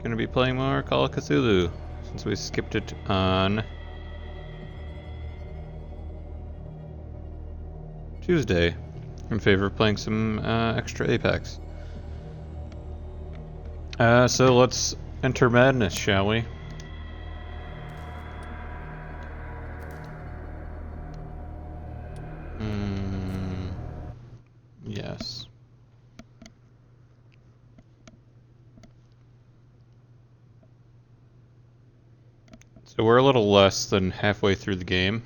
Gonna be playing more Call of Cthulhu, since we skipped it on Tuesday, in favor of playing some extra Apex. So let's enter madness, shall we? Yes. So we're a little less than halfway through the game.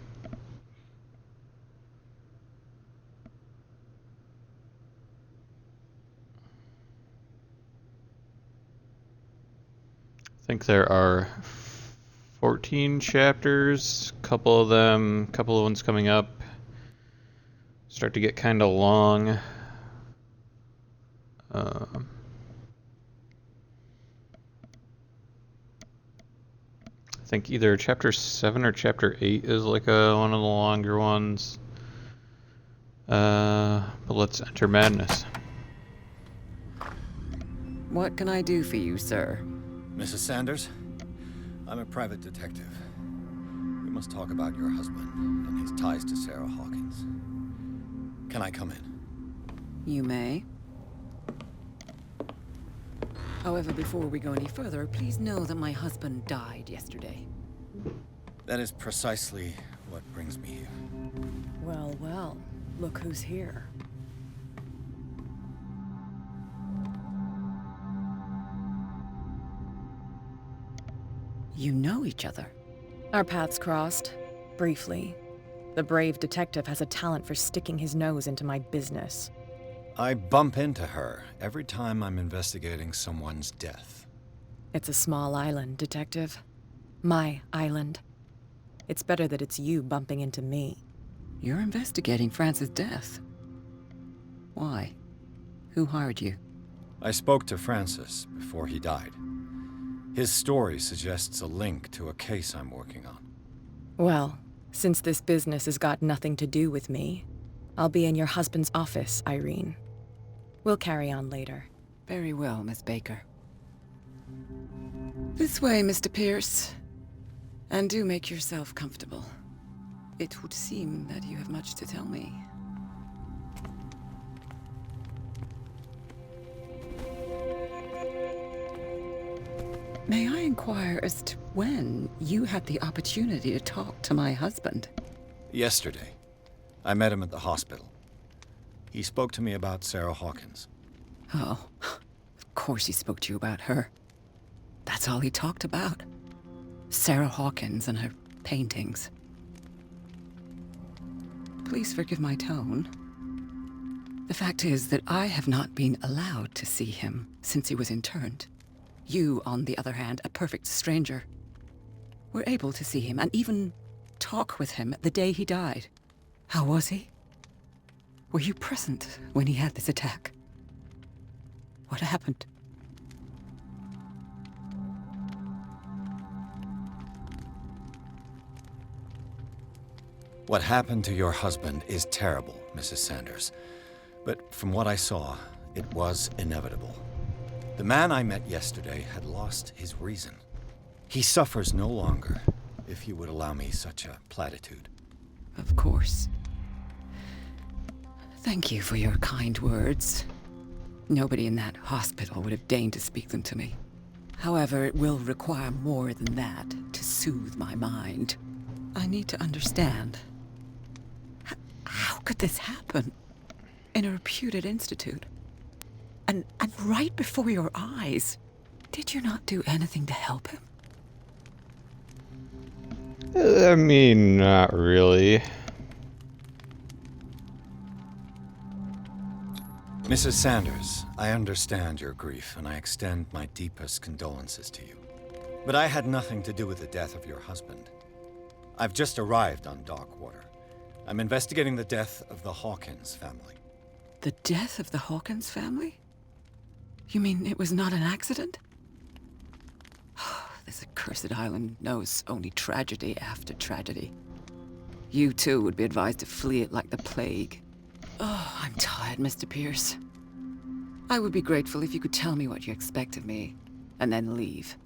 I think there are 14 chapters, couple of ones coming up. Start to get kind of long. I think either chapter 7 or chapter 8 is like one of the longer ones. But let's enter madness. What can I do for you, sir? Mrs. Sanders, I'm a private detective. We must talk about your husband and his ties to Sarah Hawkins. Can I come in? You may. However, before we go any further, please know that my husband died yesterday. That is precisely what brings me here. Well, well, look who's here. You know each other. Our paths crossed, briefly. The brave detective has a talent for sticking his nose into my business. I bump into her every time I'm investigating someone's death. It's a small island, Detective. My island. It's better that it's you bumping into me. You're investigating Francis' death. Why? Who hired you? I spoke to Francis before he died. His story suggests a link to a case I'm working on. Well, since this business has got nothing to do with me, I'll be in your husband's office, Irene. We'll carry on later. Very well, Miss Baker. This way, Mr. Pierce. And do make yourself comfortable. It would seem that you have much to tell me. May I inquire as to when you had the opportunity to talk to my husband? Yesterday, I met him at the hospital. He spoke to me about Sarah Hawkins. Oh, of course he spoke to you about her. That's all he talked about. Sarah Hawkins and her paintings. Please forgive my tone. The fact is that I have not been allowed to see him since he was interned. You, on the other hand, a perfect stranger, were able to see him and even talk with him the day he died. How was he? Were you present when he had this attack? What happened? What happened to your husband is terrible, Mrs. Sanders. But from what I saw, it was inevitable. The man I met yesterday had lost his reason. He suffers no longer, if you would allow me such a platitude. Of course. Thank you for your kind words. Nobody in that hospital would have deigned to speak them to me. However, it will require more than that to soothe my mind. I need to understand. How could this happen? In a reputed institute? And right before your eyes? Did you not do anything to help him? I mean, not really. Mrs. Sanders, I understand your grief, and I extend my deepest condolences to you. But I had nothing to do with the death of your husband. I've just arrived on Darkwater. I'm investigating the death of the Hawkins family. The death of the Hawkins family? You mean it was not an accident? This accursed island knows only tragedy after tragedy. You too would be advised to flee it like the plague. Oh, I'm tired, Mr. Pierce. I would be grateful if you could tell me what you expect of me, and then leave.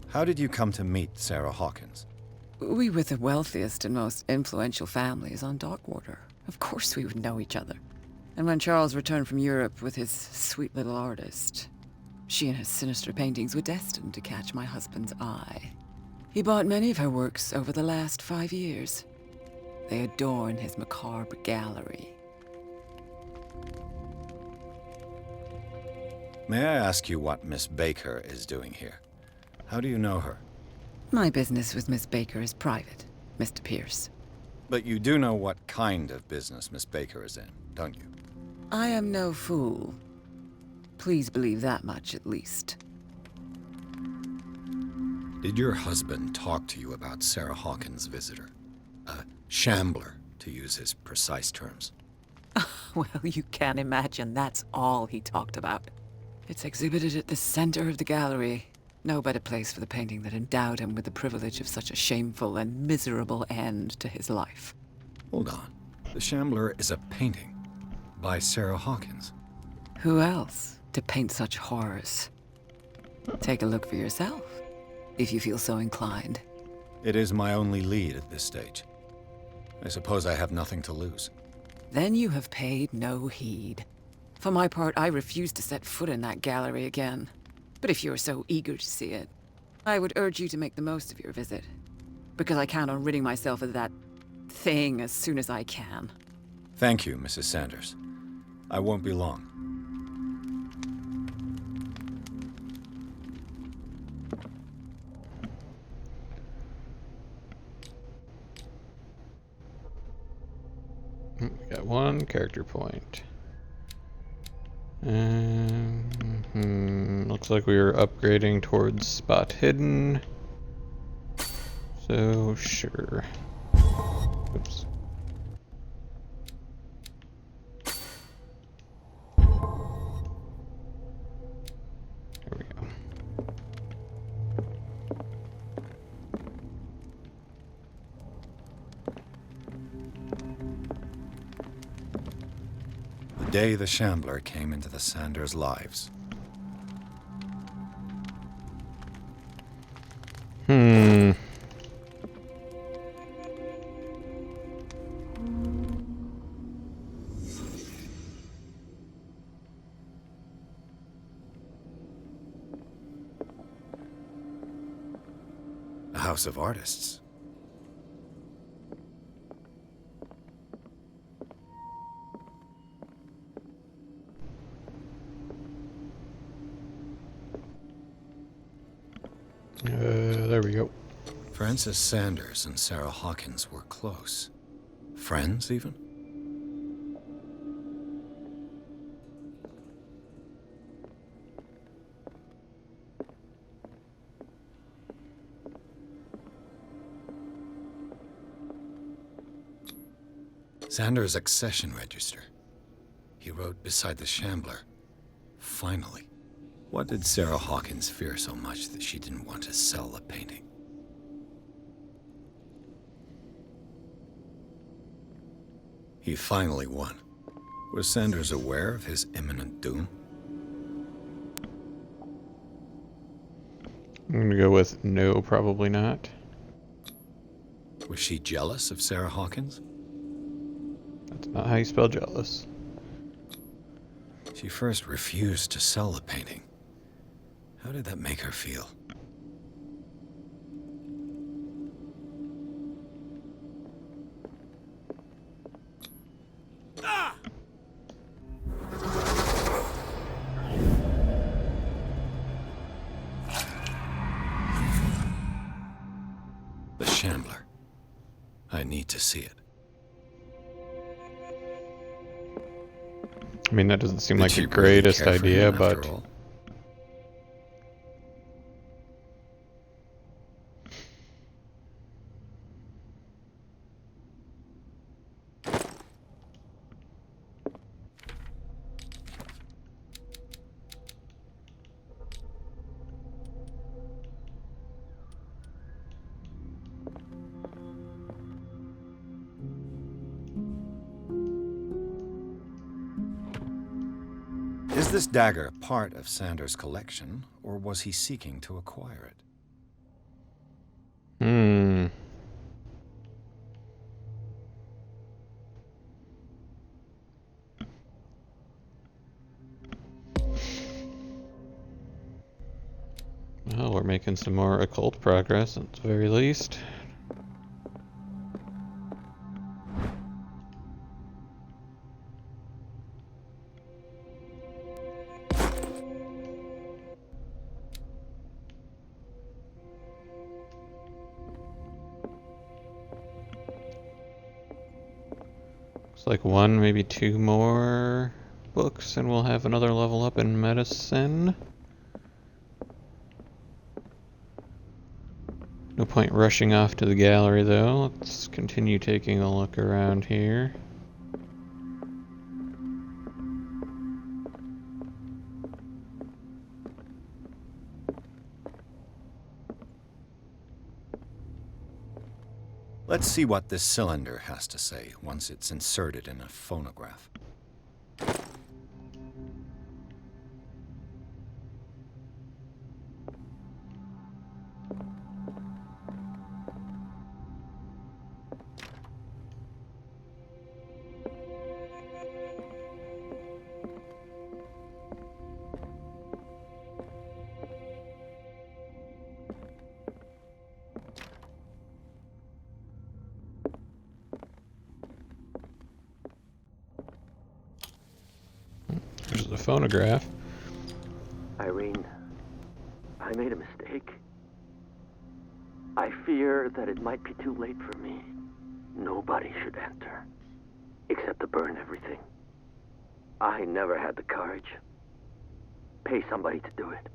How did you come to meet Sarah Hawkins? We were the wealthiest and most influential families on Darkwater. Of course we would know each other. And when Charles returned from Europe with his sweet little artist, she and her sinister paintings were destined to catch my husband's eye. He bought many of her works over the last 5 years. They adorn his macabre gallery. May I ask you what Miss Baker is doing here? How do you know her? My business with Miss Baker is private, Mr. Pierce. But you do know what kind of business Miss Baker is in, don't you? I am no fool. Please believe that much, at least. Did your husband talk to you about Sarah Hawkins' visitor? A shambler, to use his precise terms. Well, you can imagine that's all he talked about. It's exhibited at the center of the gallery. No better place for the painting that endowed him with the privilege of such a shameful and miserable end to his life. Hold on. The Shambler is a painting by Sarah Hawkins. Who else to paint such horrors? Take a look for yourself, if you feel so inclined. It is my only lead at this stage. I suppose I have nothing to lose. Then you have paid no heed. For my part, I refuse to set foot in that gallery again. But if you're so eager to see it, I would urge you to make the most of your visit. Because I count on ridding myself of that thing as soon as I can. Thank you, Mrs. Sanders. I won't be long. We got 1 character point. Looks like we are upgrading towards spot hidden. So sure. Oops. There we go. The day the Shambler came into the Sanders' lives. A house of artists. There we go. Francis Sanders and Sarah Hawkins were close. Friends, even? Sanders' accession register. He wrote beside the Shambler, "Finally." What did Sarah Hawkins fear so much that she didn't want to sell the painting? He finally won. Was Sanders aware of his imminent doom? I'm gonna go with no, probably not. Was she jealous of Sarah Hawkins? That's not how you spell jealous. She first refused to sell the painting. How did that make her feel? The Shambler. I need to see it. I mean, that doesn't seem Did like she the really greatest care for idea, him after but all? Is this dagger part of Sanders' collection, or was he seeking to acquire it? Hmm. Well, we're making some more occult progress at the very least. Looks like one, maybe two more books, and we'll have another level up in medicine. No point rushing off to the gallery, though. Let's continue taking a look around here. Let's see what this cylinder has to say once it's inserted in a phonograph. There's the phonograph. Irene, I made a mistake. I fear that it might be too late for me. Nobody should enter, except to burn everything. I never had the courage. Pay somebody to do it.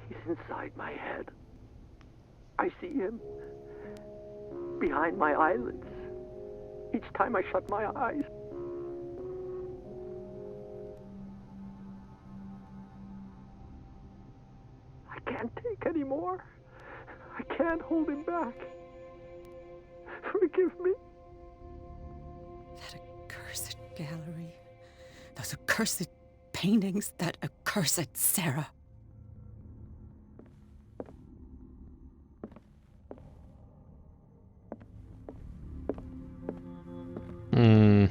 He's inside my head. I see him behind my eyelids each time I shut my eyes. I can't take any more. I can't hold him back. Forgive me. That accursed gallery. Those accursed paintings. That accursed Sarah. Hmm.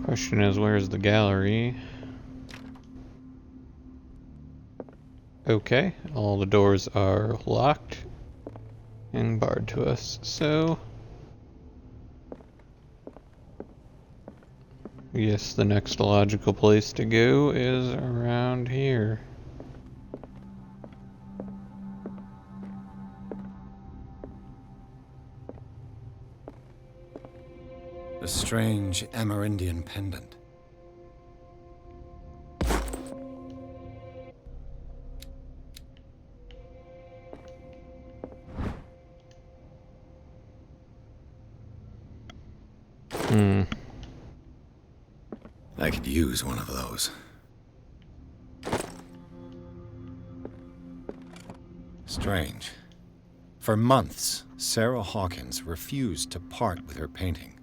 Question is, where's the gallery? Okay, all the doors are locked and barred to us, so yes, the next logical place to go is around here. A strange Amerindian pendant. I could use one of those. Strange. For months, Sarah Hawkins refused to part with her painting,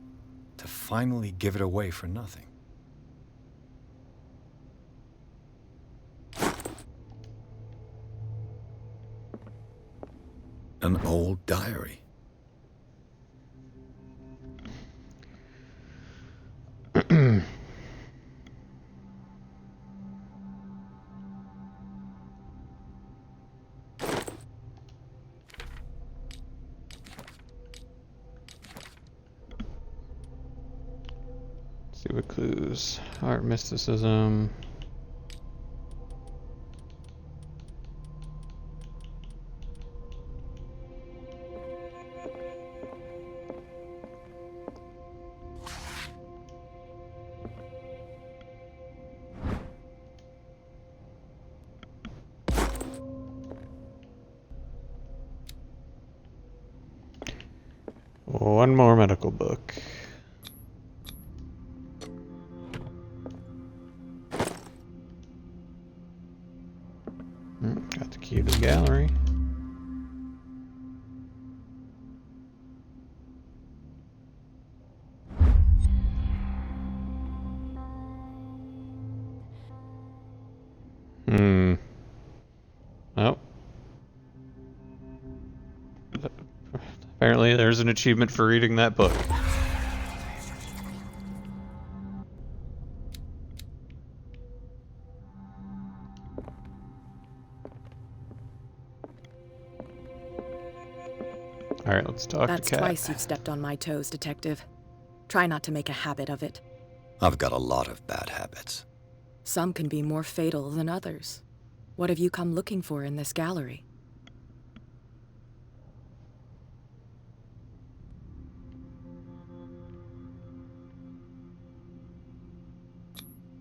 to finally give it away for nothing. An old diary. See what clues. Art mysticism. One more medical book. Got the key to the gallery. Hmm. Oh. Apparently there's an achievement for reading that book. Alright, let's talk That's to Kat. twice you've stepped on my toes, Detective. Try not to make a habit of it. I've got a lot of bad habits. Some can be more fatal than others. What have you come looking for in this gallery?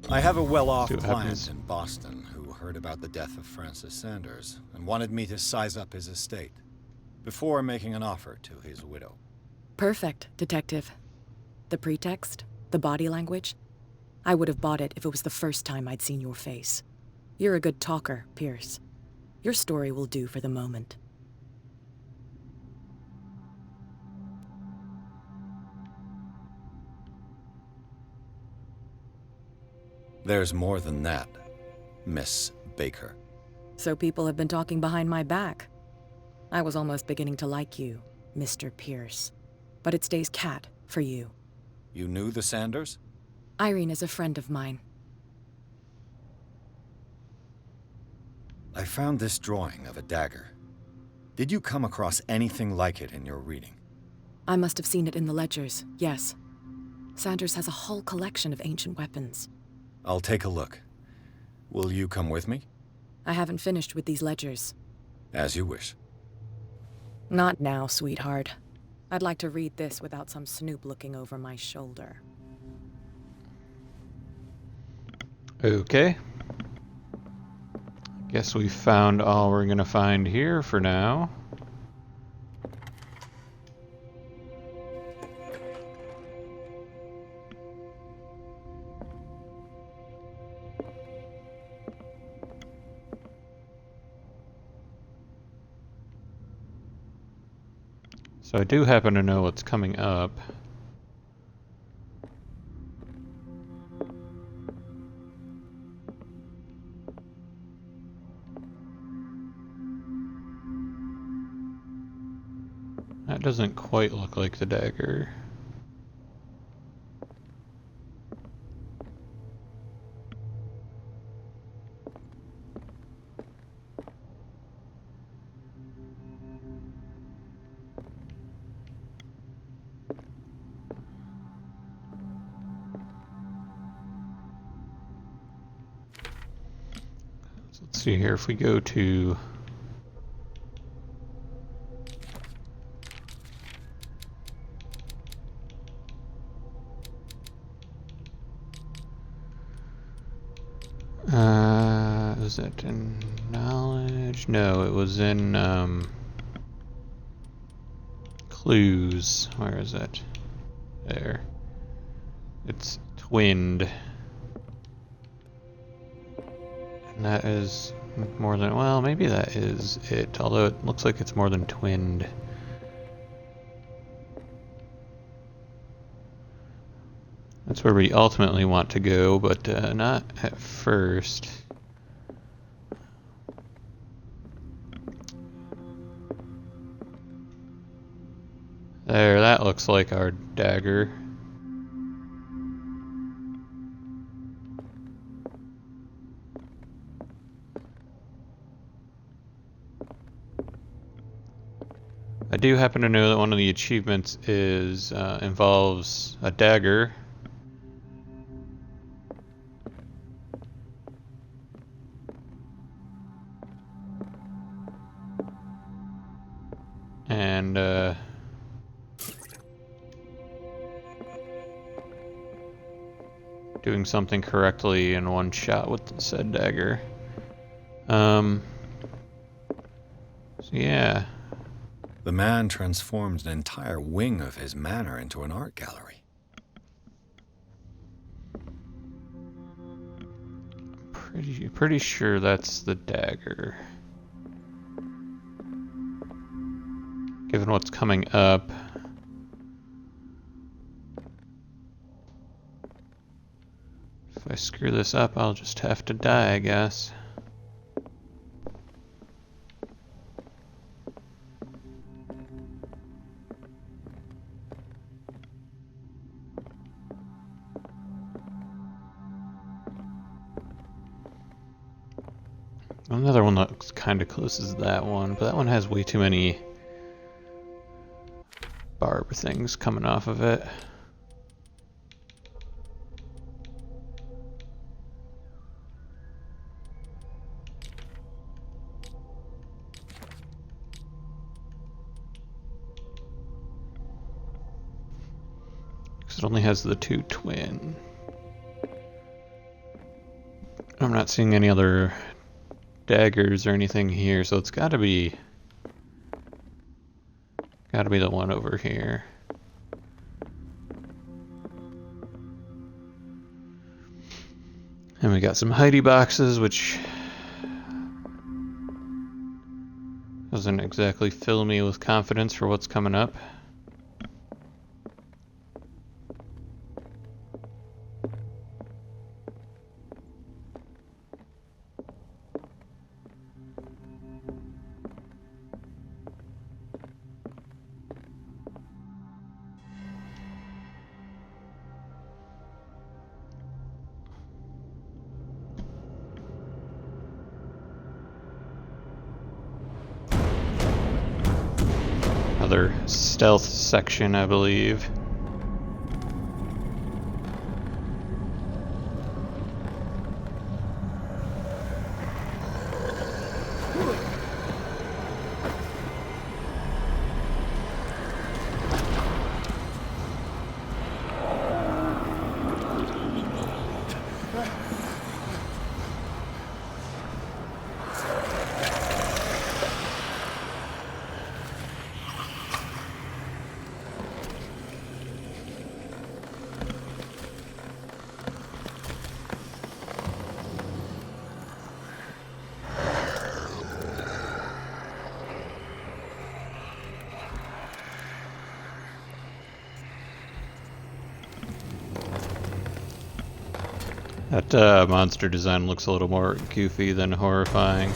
I have a well-off See what client happens. in Boston who heard about the death of Francis Sanders and wanted me to size up his estate before making an offer to his widow. Perfect, Detective. The pretext? The body language? I would have bought it if it was the first time I'd seen your face. You're a good talker, Pierce. Your story will do for the moment. There's more than that, Miss Baker. So people have been talking behind my back. I was almost beginning to like you, Mr. Pierce. But it stays Cat for you. You knew the Sanders? Irene is a friend of mine. I found this drawing of a dagger. Did you come across anything like it in your reading? I must have seen it in the ledgers, yes. Sanders has a whole collection of ancient weapons. I'll take a look. Will you come with me? I haven't finished with these ledgers. As you wish. Not now, sweetheart. I'd like to read this without some snoop looking over my shoulder. Okay. Guess we found all we're gonna find here for now. So I do happen to know what's coming up. That doesn't quite look like the dagger. So let's see here if we go to was it in knowledge? No, it was in clues. Where is it? There. It's twinned. And that is more than, well, maybe that is it, although it looks like it's more than twinned. That's where we ultimately want to go, but not at first. There, that looks like our dagger. I do happen to know that one of the achievements is involves a dagger. And doing something correctly in one shot with the said dagger. So yeah. The man transformed an entire wing of his manor into an art gallery. Pretty sure that's the dagger. Given what's coming up. If I screw this up, I'll just have to die, I guess. Another one looks kind of close as that one, but that one has way too many barb things coming off of it. Because it only has the two twin. I'm not seeing any other daggers or anything here, so it's gotta be the one over here. And we got some Heidi boxes, which doesn't exactly fill me with confidence for what's coming up. Another stealth section, I believe. That monster design looks a little more goofy than horrifying.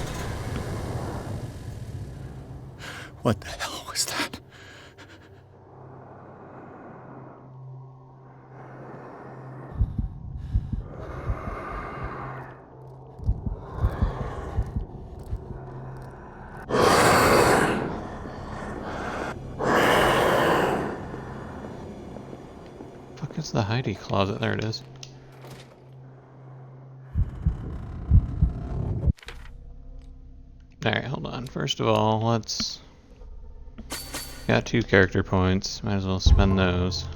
What the hell was that? Fuck is the Heidi closet? There it is. Alright, hold on. First of all, let's... Got 2 character points. Might as well spend those.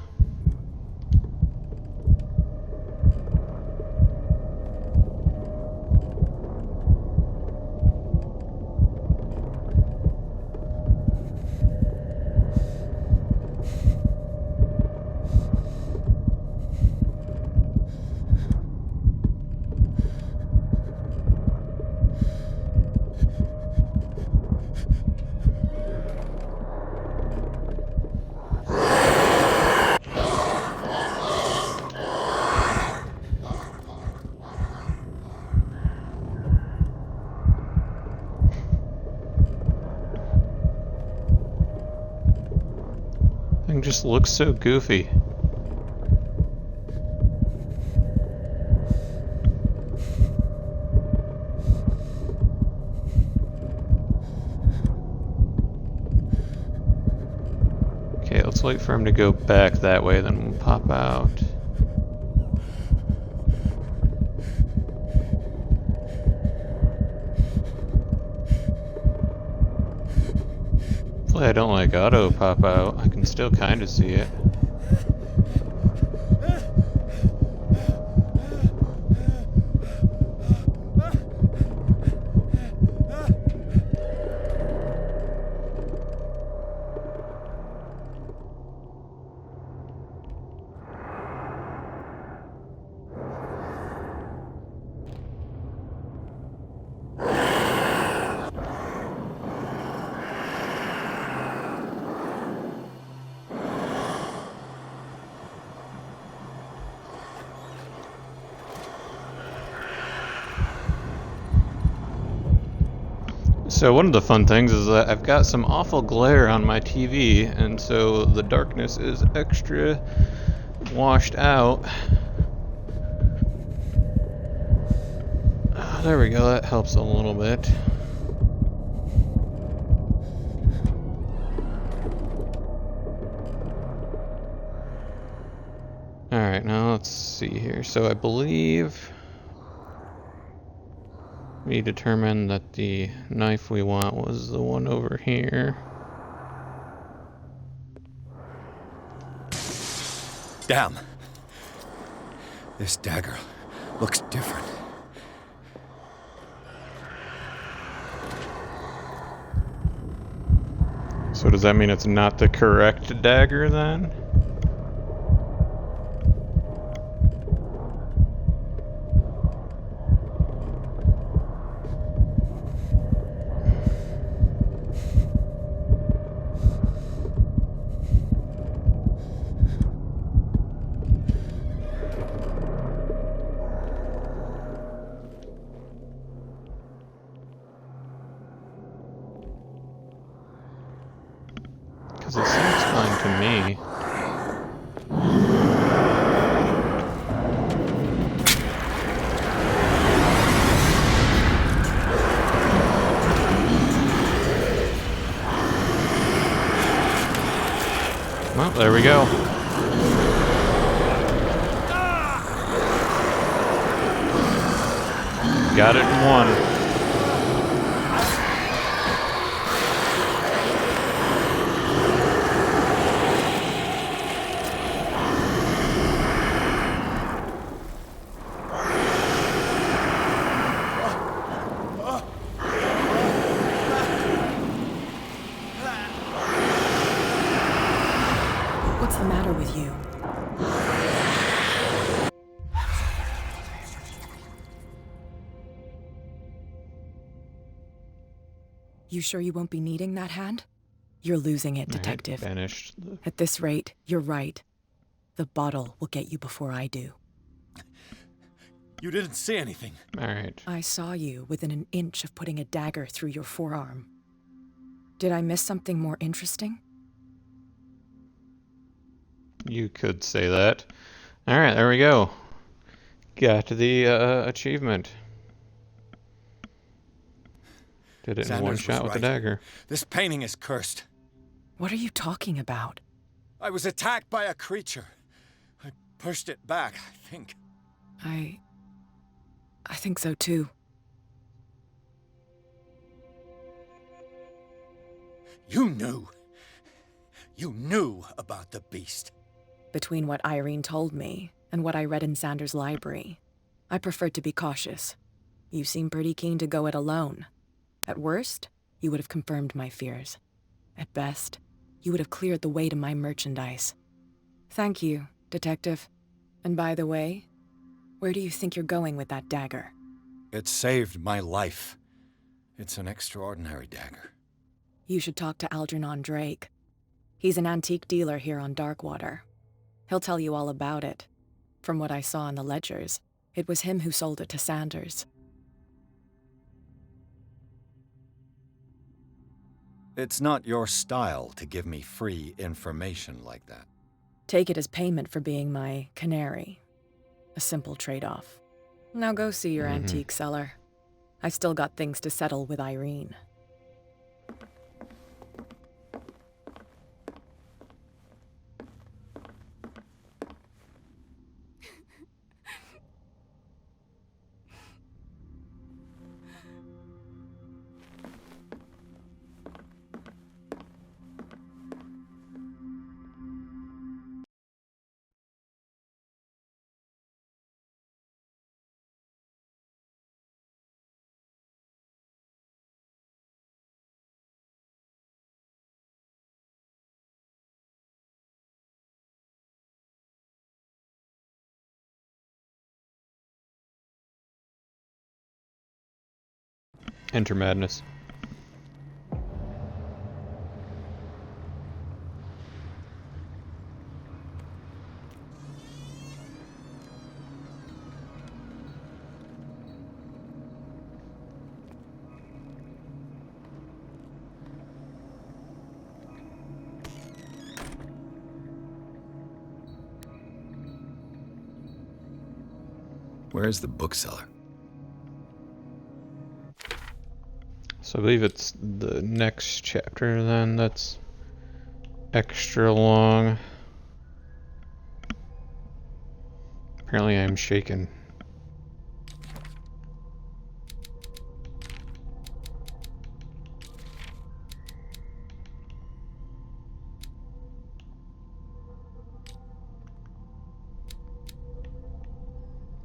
Thing just looks so goofy. Okay, let's wait for him to go back that way, then we'll pop out. Hopefully I don't like auto pop out. I can still kind of see it. So one of the fun things is that I've got some awful glare on my TV, and so the darkness is extra washed out. There we go, that helps a little bit. Alright, now let's see here. So I believe we determined that the knife we want was the one over here. Damn. This dagger looks different. So does that mean it's not the correct dagger then? Because it seems fine to me. Well, there we go. Got it in one. What's the matter with you? You sure you won't be needing that hand? You're losing it, Detective. Banished. At this rate, you're right. The bottle will get you before I do. You didn't see anything. Alright. I saw you within an inch of putting a dagger through your forearm. Did I miss something more interesting? You could say that. Alright, there we go. Got the achievement. Did it in Sanders one was shot with the right. dagger. This painting is cursed. What are you talking about? I was attacked by a creature. I pushed it back, I think. I think so too. You knew. You knew about the beast. Between what Irene told me and what I read in Sanders' library, I preferred to be cautious. You seem pretty keen to go it alone. At worst, you would have confirmed my fears. At best, you would have cleared the way to my merchandise. Thank you, Detective. And by the way, where do you think you're going with that dagger? It saved my life. It's an extraordinary dagger. You should talk to Algernon Drake. He's an antique dealer here on Darkwater. He'll tell you all about it. From what I saw in the ledgers, it was him who sold it to Sanders. It's not your style to give me free information like that. Take it as payment for being my canary. A simple trade-off. Now go see your antique seller. I still got things to settle with Irene. Enter madness. Where's the bookseller? So I believe it's the next chapter then that's extra long. Apparently I'm shaken.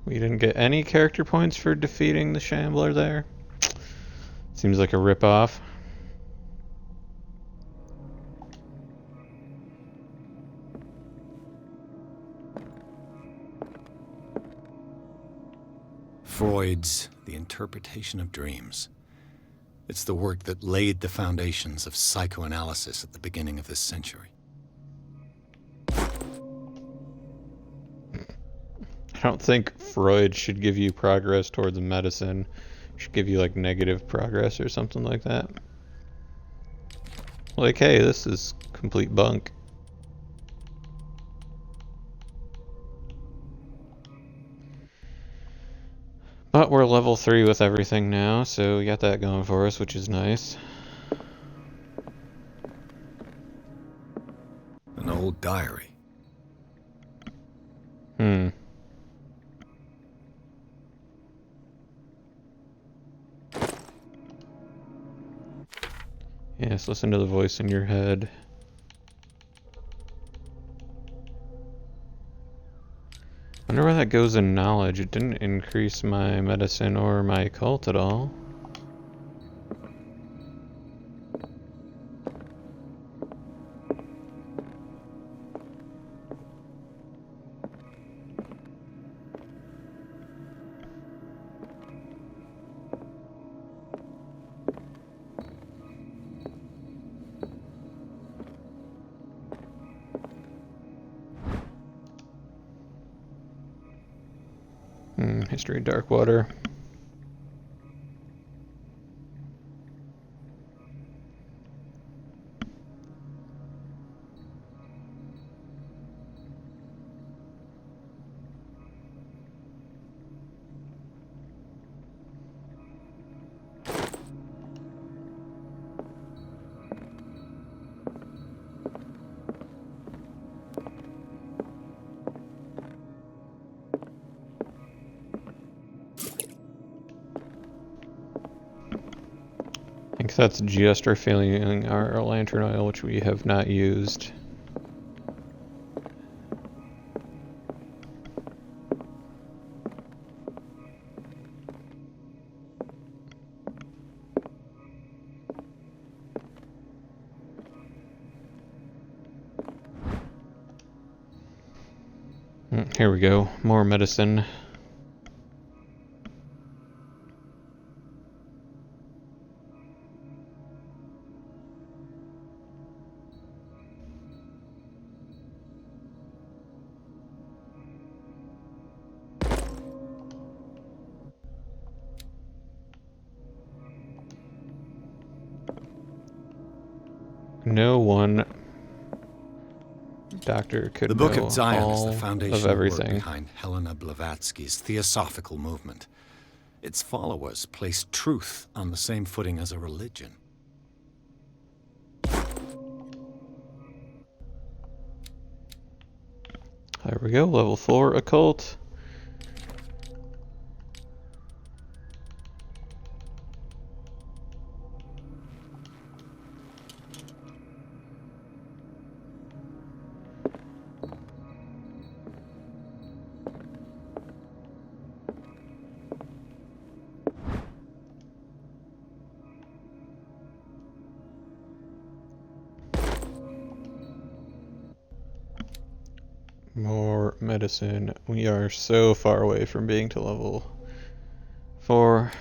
We didn't get any character points for defeating the Shambler there. Seems like a ripoff. Freud's The Interpretation of Dreams. It's the work that laid the foundations of psychoanalysis at the beginning of this century. I don't think Freud should give you progress towards medicine. Should give you like negative progress or something like that. Like, hey, this is complete bunk. But we're level 3 with everything now, so we got that going for us, which is nice. An old diary. Yes, listen to the voice in your head. Wonder where that goes in knowledge. It didn't increase my medicine or my occult at all. History of Darkwater. I think that's just our filling our lantern oil, which we have not used. Here we go, more medicine. No one doctor could The Book know of Zion is all the of foundational work everything. behind Helena Blavatsky's Theosophical movement. Its followers place truth on the same footing as a religion. There we go, level 4 occult. More medicine. We are so far away from being to level 4.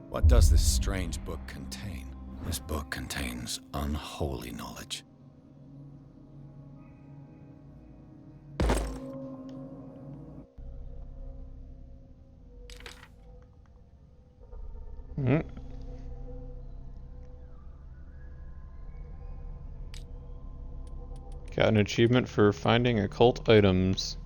What does this strange book contain? This book contains unholy knowledge. Got an achievement for finding occult items.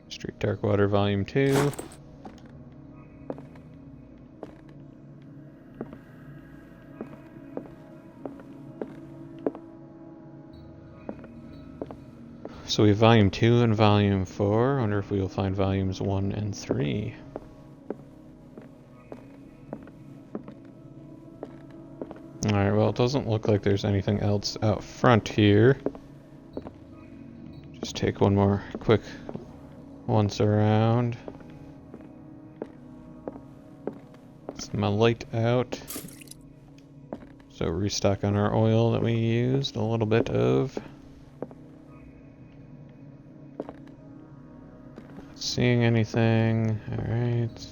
Street Darkwater Volume 2. So we have Volume 2 and Volume 4. I wonder if we will find Volumes 1 and 3. Alright, well, it doesn't look like there's anything else out front here. Just take one more quick once around. Get my light out. So restock on our oil that we used a little bit of. Not seeing anything. Alright.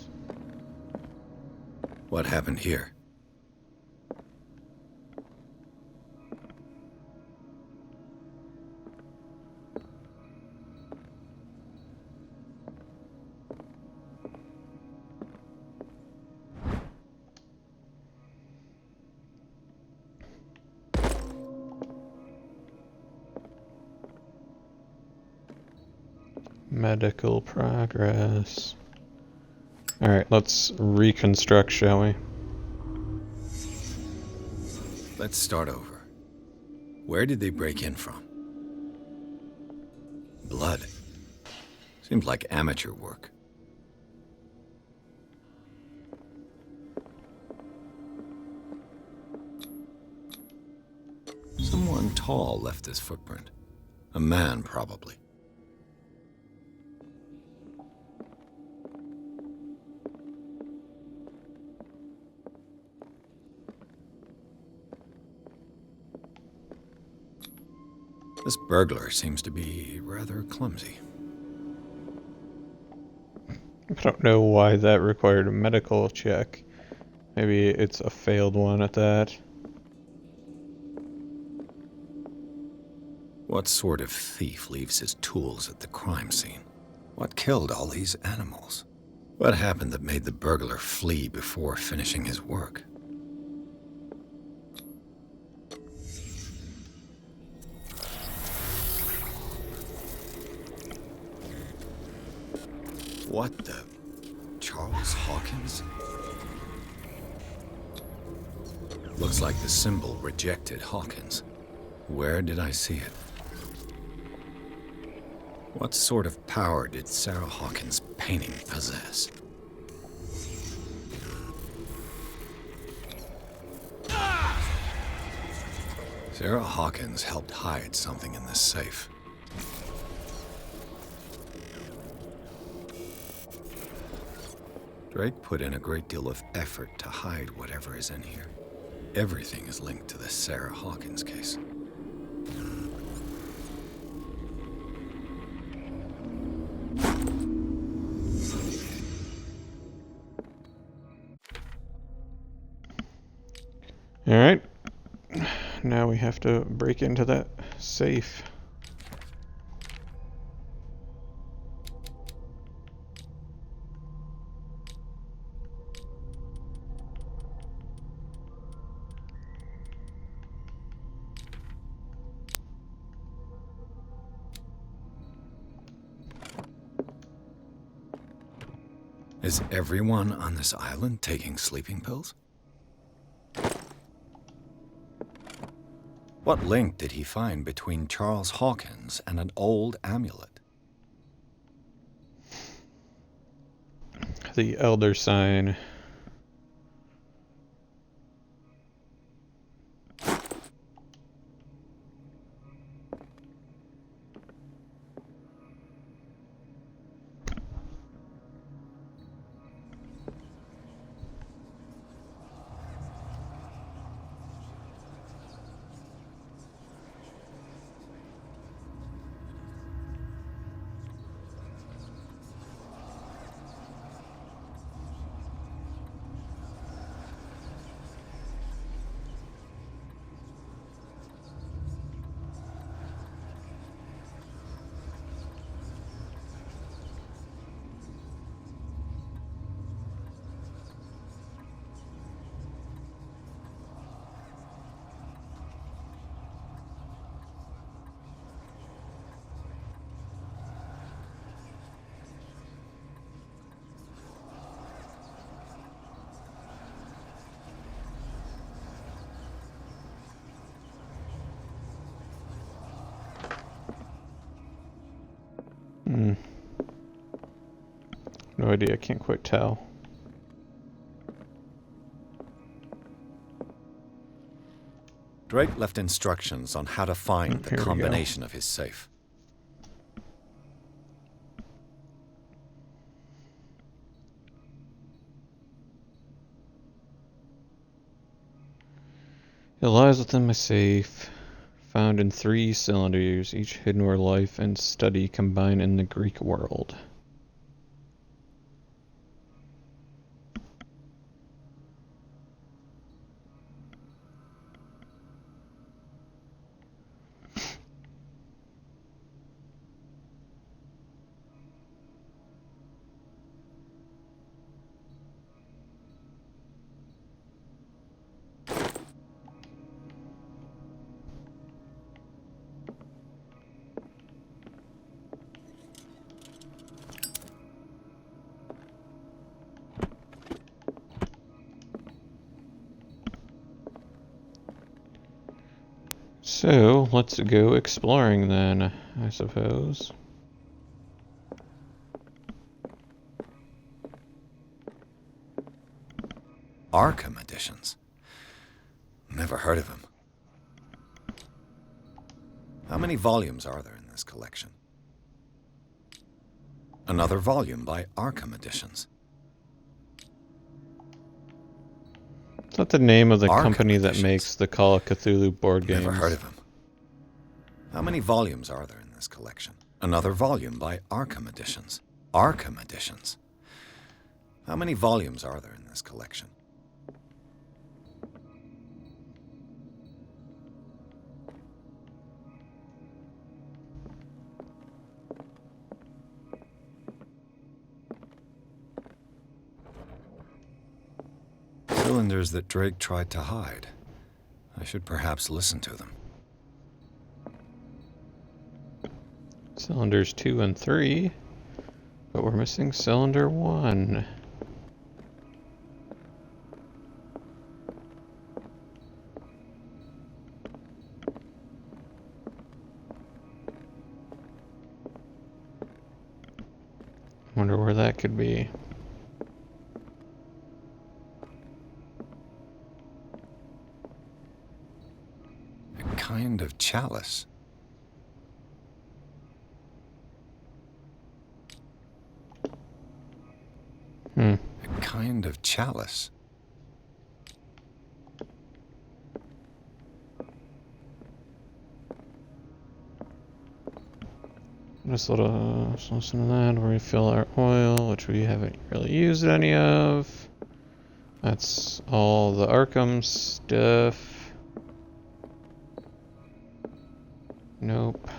What happened here? Medical progress. Alright, let's reconstruct, shall we? Let's start over. Where did they break in from? Blood. Seems like amateur work. Someone tall left this footprint. A man, probably. This burglar seems to be rather clumsy. I don't know why that required a medical check. Maybe it's a failed one at that. What sort of thief leaves his tools at the crime scene? What killed all these animals? What happened that made the burglar flee before finishing his work? What the... Charles Hawkins? Looks like the symbol rejected Hawkins. Where did I see it? What sort of power did Sarah Hawkins' painting possess? Sarah Hawkins helped hide something in this safe. Drake put in a great deal of effort to hide whatever is in here. Everything is linked to the Sarah Hawkins case. Alright. Now we have to break into that safe. Is everyone on this island taking sleeping pills? What link did he find between Charles Hawkins and an old amulet? The Elder Sign. No idea, I can't quite tell. Drake left instructions on how to find the Here we go. combination of his safe. It lies within my safe, found in 3 cylinders, each hidden where life and study combine in the Greek world. So, let's go exploring then, I suppose. Arkham editions. Never heard of him. How many volumes are there in this collection? Another volume by Arkham Editions. Is that the name of the Arkham company that Editions. makes the Call of Cthulhu board games? Never heard of him. How many volumes are there in this collection? Another volume by Arkham Editions. Arkham Editions. How many volumes are there in this collection? Cylinders that Drake tried to hide. I should perhaps listen to them. Cylinders 2 and 3, but we're missing cylinder 1. Wonder where that could be. A kind of chalice. A kind of chalice. Just let's listen to that. We refill our oil, which we haven't really used any of. That's all the Arkham stuff. Nope.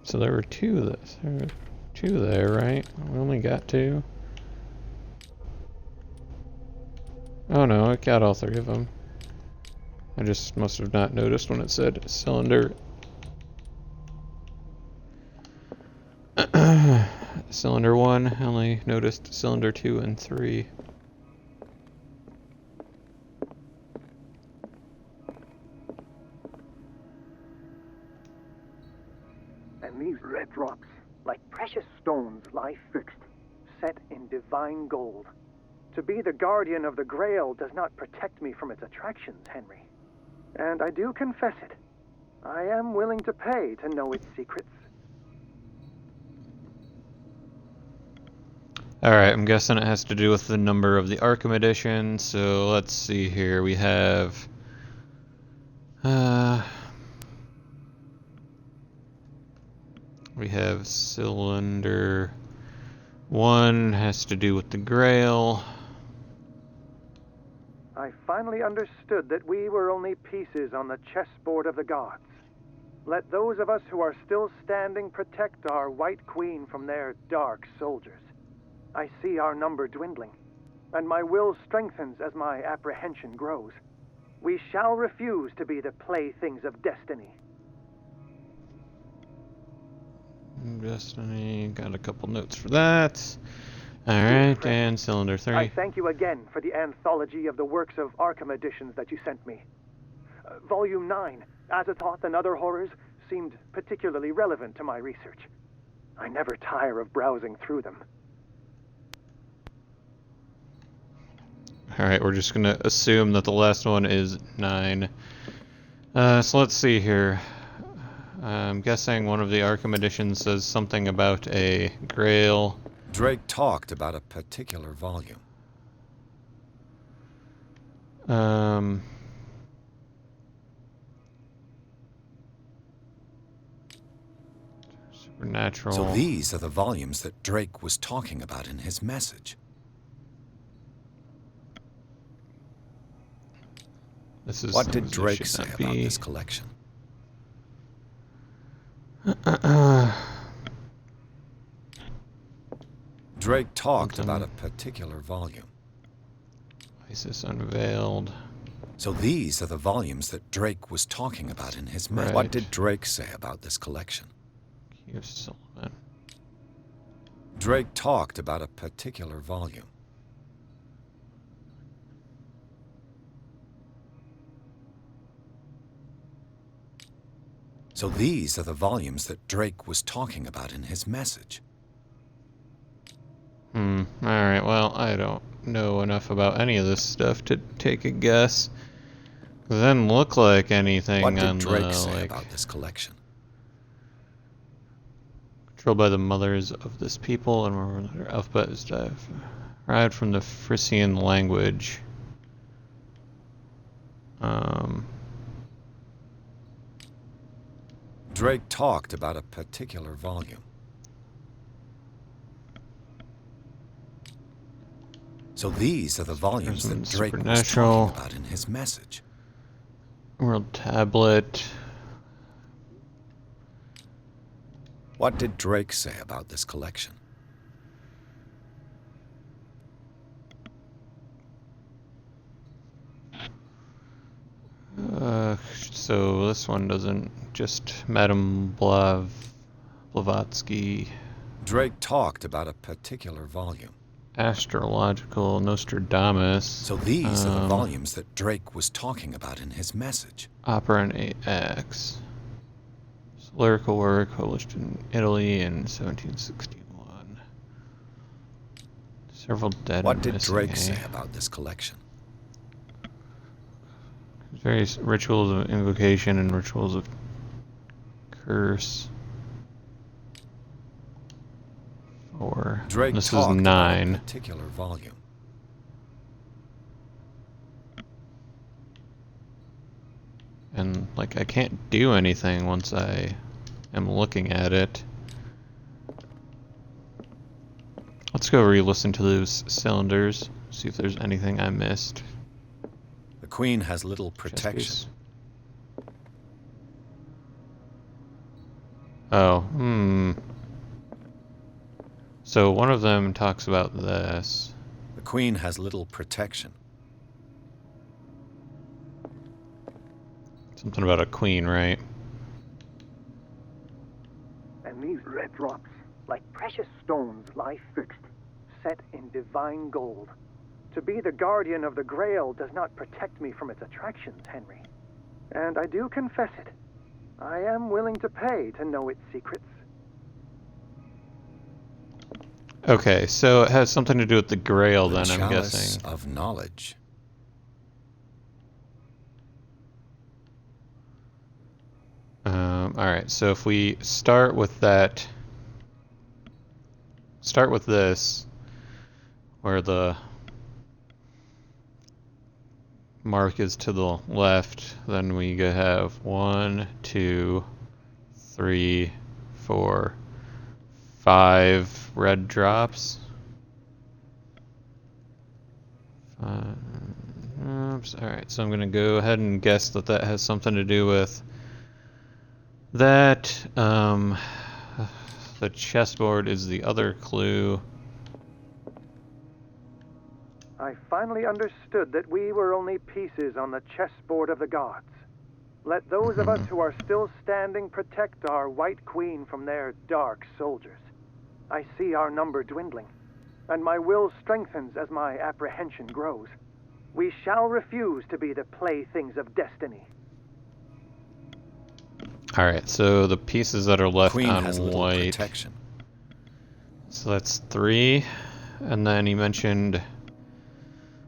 So there were two there, right? We only got 2. Oh no, I got all 3 of them. I just must have not noticed when it said cylinder. Cylinder 1, I only noticed cylinder 2 and 3. And these red drops, like precious stones, lie fixed, set in divine gold. To be the guardian of the Grail does not protect me from its attractions, Henry. And I do confess it. I am willing to pay to know its secrets. Alright, I'm guessing it has to do with the number of the Arkham edition, so let's see here. We have... we have cylinder 1 has to do with the Grail. I finally understood that we were only pieces on the chessboard of the gods. Let those of us who are still standing protect our White Queen from their dark soldiers. I see our number dwindling. and my will strengthens as my apprehension grows. We shall refuse to be the playthings of destiny. Destiny, got a couple notes for that. Alright, and cylinder 3. I thank you again for the anthology of the works of Arkham editions that you sent me. Volume 9, Azathoth and Other Horrors, seemed particularly relevant to my research. I never tire of browsing through them. Alright, we're just gonna assume that the last one is 9. So let's see here. I'm guessing one of the Arkham editions says something about a grail. Drake talked about a particular volume. Supernatural. So these are the volumes that Drake was talking about in his message. This is What did Drake say about this collection? Drake talked about a particular volume. ISIS Unveiled. So these are the volumes that Drake was talking about in his message. What did Drake say about this collection? Key of Solomon. Drake talked about a particular volume. So these are the volumes that Drake was talking about in his message. Alright, well, I don't know enough about any of this stuff to take a guess. It doesn't look like anything What on did Drake the, say about this collection? Controlled by the mothers of this people, and their alphabet is derived from the Frisian language. Drake talked about a particular volume. So these are the volumes that Drake was talking about in his message. World Tablet. What did Drake say about this collection? So this one doesn't, just Madame Blavatsky. Drake talked about a particular volume. Astrological Nostradamus. So these are the volumes that Drake was talking about in his message. Opera and AX. Lyrical work published in Italy in 1761. Several dead. What did Drake say about this collection? Various rituals of invocation and rituals of curse. Drake this is talked 9. about a particular volume. And like I can't do anything once I am looking at it. Let's go re-listen to those cylinders, see if there's anything I missed. The Queen has little protection. Oh, So one of them talks about this. The Queen has little protection. Something about a queen, right? And these red drops, like precious stones, lie fixed, set in divine gold. To be the guardian of the Grail does not protect me from its attractions, Henry. And I do confess it. I am willing to pay to know its secrets. Okay, so it has something to do with the Grail then, I'm Chalice guessing. of knowledge. Alright, so if we start with that... Start with this, where the mark is to the left, then we have 1, 2, 3, 4, 5 red drops. Oops. Alright, so I'm going to go ahead and guess that that has something to do with that. The chessboard is the other clue. I finally understood that we were only pieces on the chessboard of the gods. Let those of us who are still standing protect our White Queen from their dark soldiers. I see our number dwindling, and my will strengthens as my apprehension grows. We shall refuse to be the playthings of destiny. Alright, so the pieces that are left Queen on has little white. protection. So that's 3. And then he mentioned...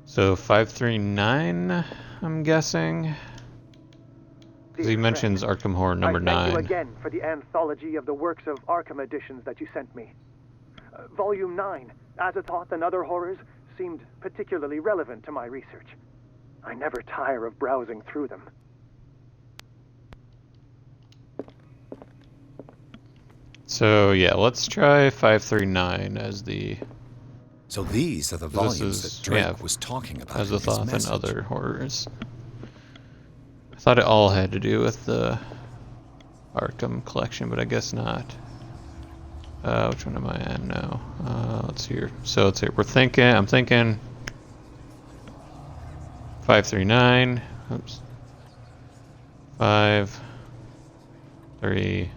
So 539, I'm guessing? Because he Dear mentions friend, Arkham Horror number I thank 9. you again for the anthology of the works of Arkham editions that you sent me. Volume 9, Azathoth and Other Horrors, seemed particularly relevant to my research. I never tire of browsing through them. So yeah, let's try 539 as the So these are the This volumes is- that Drake yeah, was talking about in his Azathoth and message. Other Horrors. I thought it all had to do with the Arkham collection, but I guess not. Which one am I in now? Let's see here. So let's see. I'm thinking 539. Oops. 5, 3,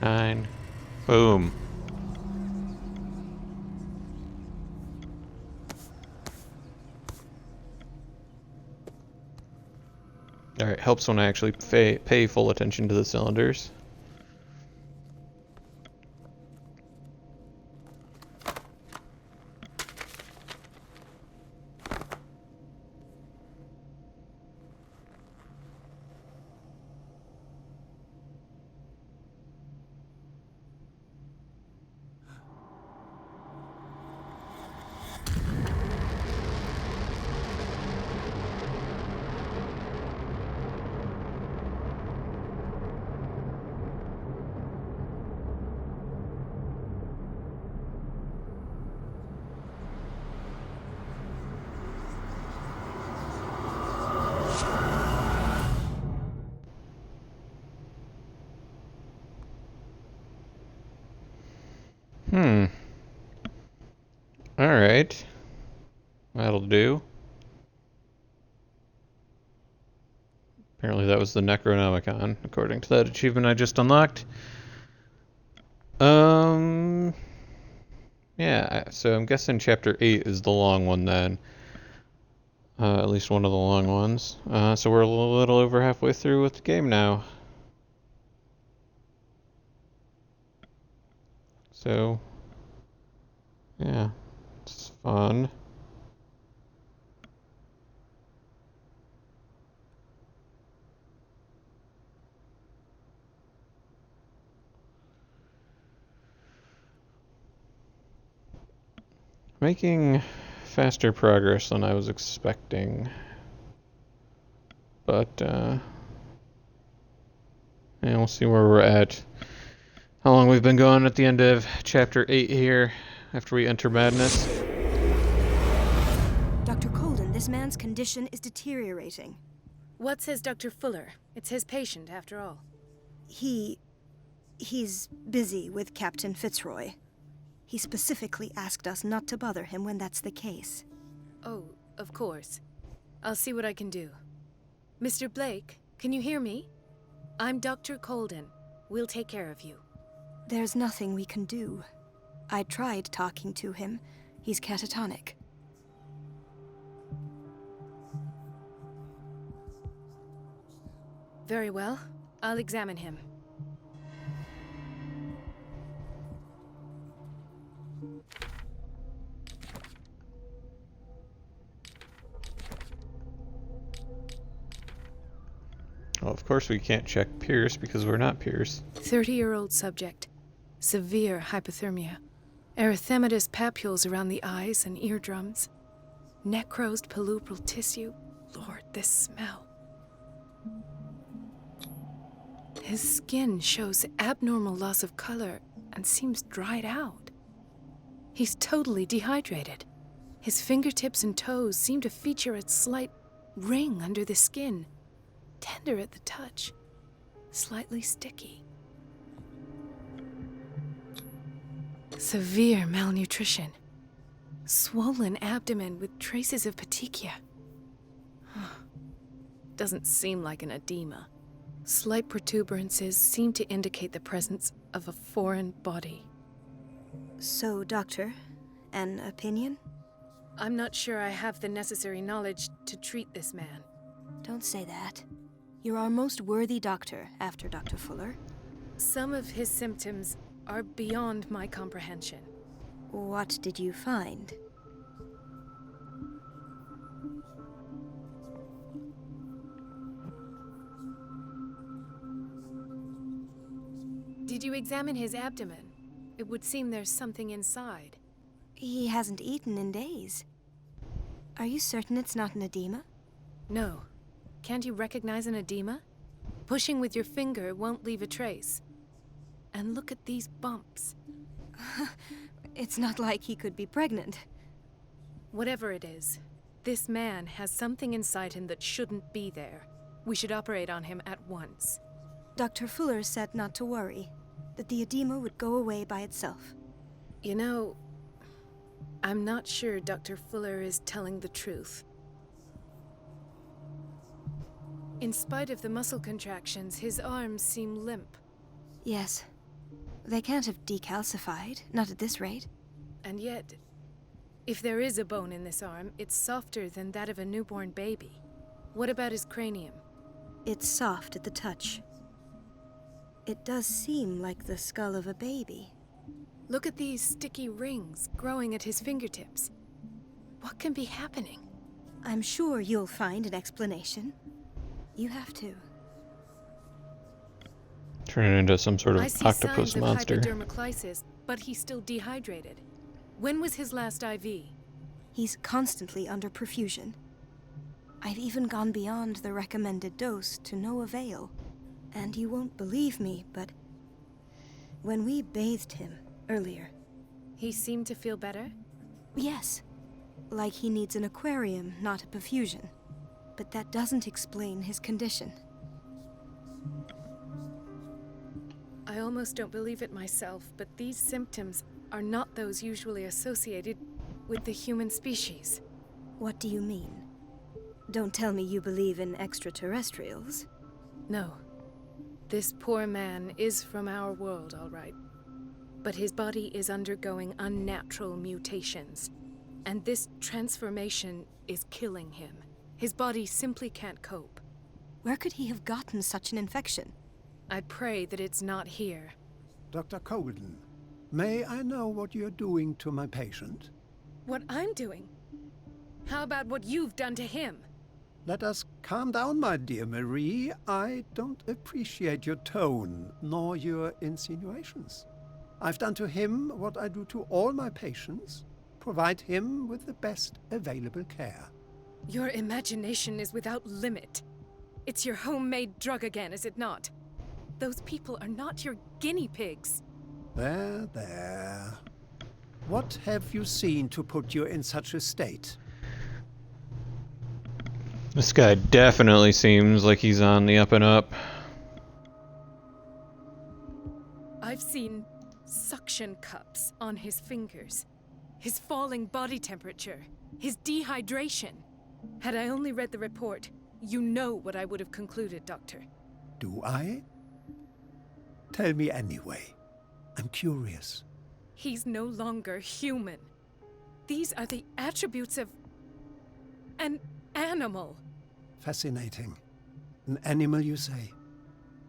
9. Boom. Alright, helps when I actually pay full attention to the cylinders. Alright. That'll do. Apparently that was the Necronomicon, according to that achievement I just unlocked. Yeah, so I'm guessing Chapter 8 is the long one then. At least one of the long ones. So we're a little over halfway through with the game now. So, yeah, it's fun. Making faster progress than I was expecting. But, yeah, we'll see where we're at. How long we've been going at the end of Chapter 8 here, after we enter Madness. Dr. Colden, this man's condition is deteriorating. What says Dr. Fuller? It's his patient, after all. He's busy with Captain Fitzroy. He specifically asked us not to bother him when that's the case. Oh, of course. I'll see what I can do. Mr. Blake, can you hear me? I'm Dr. Colden. We'll take care of you. There's nothing we can do. I tried talking to him. He's catatonic. Very well. I'll examine him. Well, of course we can't check Pierce because we're not Pierce. 30-year-old subject. Severe hypothermia. Erythematous papules around the eyes and eardrums. Necrosed palpebral tissue. Lord, this smell. His skin shows abnormal loss of color and seems dried out. He's totally dehydrated. His fingertips and toes seem to feature a slight ring under the skin. Tender at the touch. Slightly sticky. Severe malnutrition. Swollen abdomen with traces of petechia. Doesn't seem like an edema. Slight protuberances seem to indicate the presence of a foreign body. So, Doctor, an opinion? I'm not sure I have the necessary knowledge to treat this man. Don't say that. You're our most worthy doctor after Dr. Fuller. Some of his symptoms are beyond my comprehension. What did you find? Did you examine his abdomen? It would seem there's something inside. He hasn't eaten in days. Are you certain it's not an edema? No. Can't you recognize an edema? Pushing with your finger won't leave a trace. And look at these bumps. It's not like he could be pregnant. Whatever it is, this man has something inside him that shouldn't be there. We should operate on him at once. Dr. Fuller said not to worry, that the edema would go away by itself. You know, I'm not sure Dr. Fuller is telling the truth. In spite of the muscle contractions, his arms seem limp. Yes. They can't have decalcified, not at this rate. And yet, if there is a bone in this arm, it's softer than that of a newborn baby. What about his cranium? It's soft at the touch. It does seem like the skull of a baby. Look at these sticky rings growing at his fingertips. What can be happening? I'm sure you'll find an explanation. You have to. Turn it into some sort of I see octopus signs monster. of hypodermoclysis, but he's still dehydrated. When was his last IV? He's constantly under perfusion. I've even gone beyond the recommended dose to no avail. And you won't believe me, but when we bathed him earlier... He seemed to feel better? Yes. Like he needs an aquarium, not a perfusion. But that doesn't explain his condition. I almost don't believe it myself, but these symptoms are not those usually associated with the human species. What do you mean? Don't tell me you believe in extraterrestrials. No. This poor man is from our world, all right. But his body is undergoing unnatural mutations. And this transformation is killing him. His body simply can't cope. Where could he have gotten such an infection? I pray that it's not here. Dr. Colden, may I know what you're doing to my patient? What I'm doing? How about what you've done to him? Let us calm down, my dear Marie. I don't appreciate your tone, nor your insinuations. I've done to him what I do to all my patients. Provide him with the best available care. Your imagination is without limit. It's your homemade drug again, is it not? Those people are not your guinea pigs. There, there. What have you seen to put you in such a state? This guy definitely seems like he's on the up and up. I've seen suction cups on his fingers, his falling body temperature, his dehydration. Had I only read the report, you know what I would have concluded, Doctor. Do I? Tell me anyway. I'm curious. He's no longer human. These are the attributes of an animal. Fascinating. An animal, you say?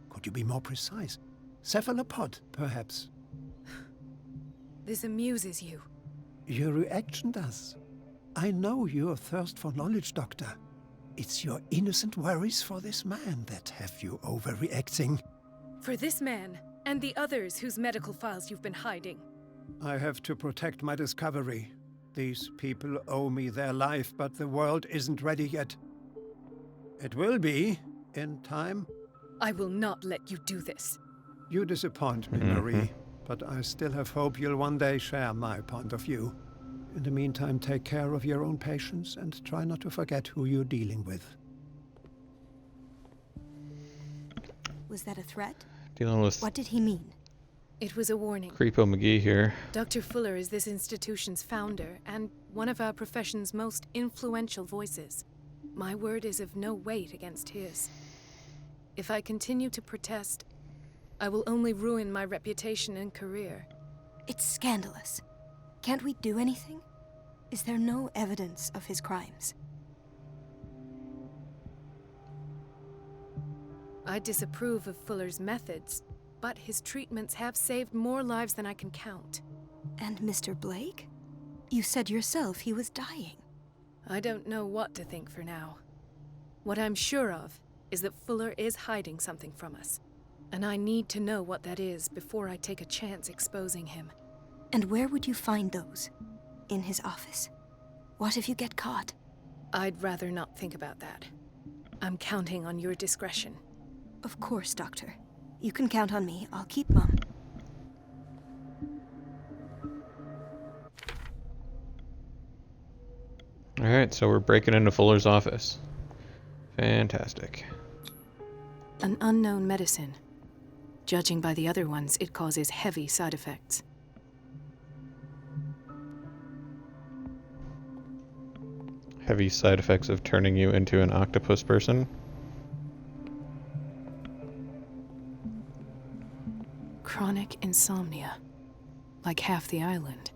Could you be more precise? Cephalopod, perhaps? This amuses you. Your reaction does. I know your thirst for knowledge, Doctor. It's your innocent worries for this man that have you overreacting. For this man, and the others whose medical files you've been hiding. I have to protect my discovery. These people owe me their life, but the world isn't ready yet. It will be, in time. I will not let you do this. You disappoint me, Marie, but I still have hope you'll one day share my point of view. In the meantime, take care of your own patients and try not to forget who you're dealing with. Was that a threat? Dealing with What did he mean? It was a warning. Creepo McGee here. Dr. Fuller is this institution's founder and one of our profession's most influential voices. My word is of no weight against his. If I continue to protest, I will only ruin my reputation and career. It's scandalous. Can't we do anything? Is there no evidence of his crimes? I disapprove of Fuller's methods, but his treatments have saved more lives than I can count. And Mr. Blake? You said yourself he was dying. I don't know what to think for now. What I'm sure of is that Fuller is hiding something from us, and I need to know what that is before I take a chance exposing him. And where would you find those? In his office? What if you get caught? I'd rather not think about that. I'm counting on your discretion. Of course, Doctor. You can count on me. I'll keep mum. Alright, so we're breaking into Fuller's office. Fantastic. An unknown medicine. Judging by the other ones, it causes heavy side effects. Heavy side effects of turning you into an octopus person. Chronic insomnia. Like half the island.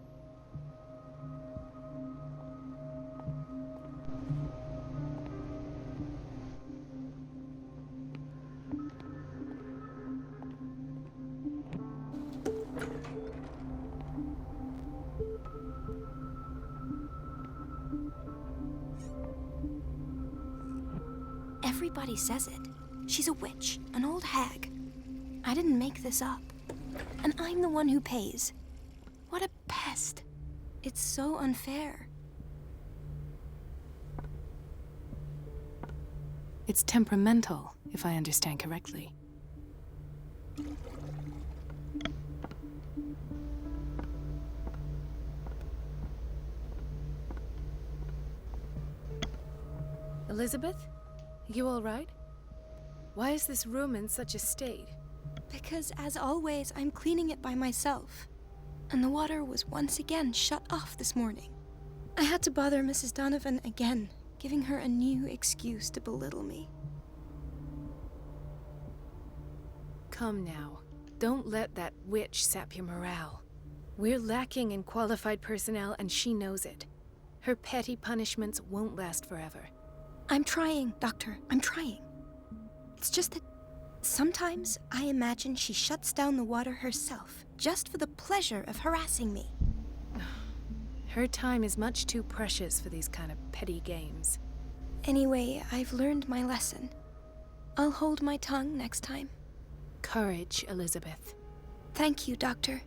Everybody says it. She's a witch, an old hag. I didn't make this up. And I'm the one who pays. What a pest. It's so unfair. It's temperamental, if I understand correctly. Elizabeth? You all right? Why is this room in such a state? Because, as always, I'm cleaning it by myself. And the water was once again shut off this morning. I had to bother Mrs. Donovan again, giving her a new excuse to belittle me. Come now. Don't let that witch sap your morale. We're lacking in qualified personnel, and she knows it. Her petty punishments won't last forever. I'm trying, Doctor. I'm trying. It's just that sometimes I imagine she shuts down the water herself, just for the pleasure of harassing me. Her time is much too precious for these kind of petty games. Anyway, I've learned my lesson. I'll hold my tongue next time. Courage, Elizabeth. Thank you, Doctor.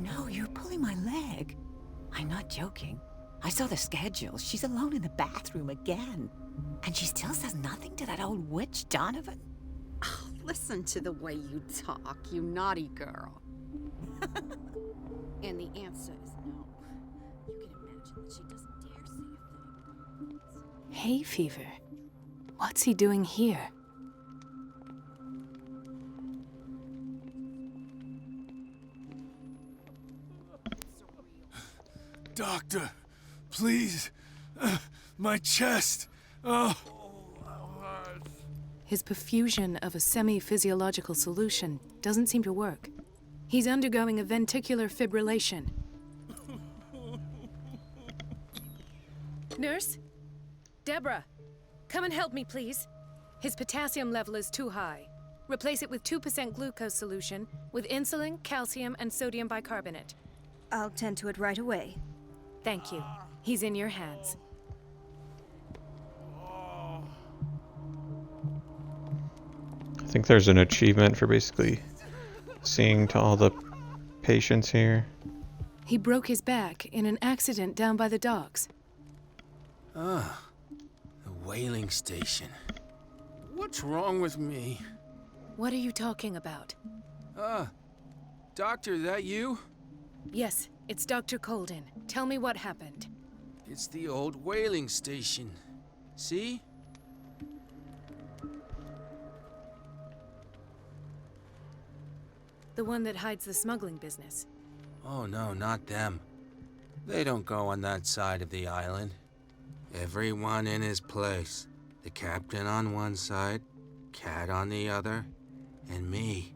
No, you're pulling my leg. I'm not joking. I saw the schedule. She's alone in the bathroom again. And she still says nothing to that old witch, Donovan? Oh, listen to the way you talk, you naughty girl. And the answer is no. You can imagine that she doesn't dare say a thing. Hay fever. What's he doing here? Doctor, please. My chest. Oh. His perfusion of a semi-physiological solution doesn't seem to work. He's undergoing a ventricular fibrillation. Nurse? Deborah, come and help me, please. His potassium level is too high. Replace it with 2% glucose solution with insulin, calcium, and sodium bicarbonate. I'll tend to it right away. Thank you. He's in your hands. I think there's an achievement for basically seeing to all the patients here. He broke his back in an accident down by the docks. Ah, the whaling station. What's wrong with me? What are you talking about? Doctor, that you? Yes, it's Dr. Colden. Tell me what happened. It's the old whaling station. See? The one that hides the smuggling business. Oh no, not them. They don't go on that side of the island. Everyone in his place. The captain on one side, Cat on the other, and me.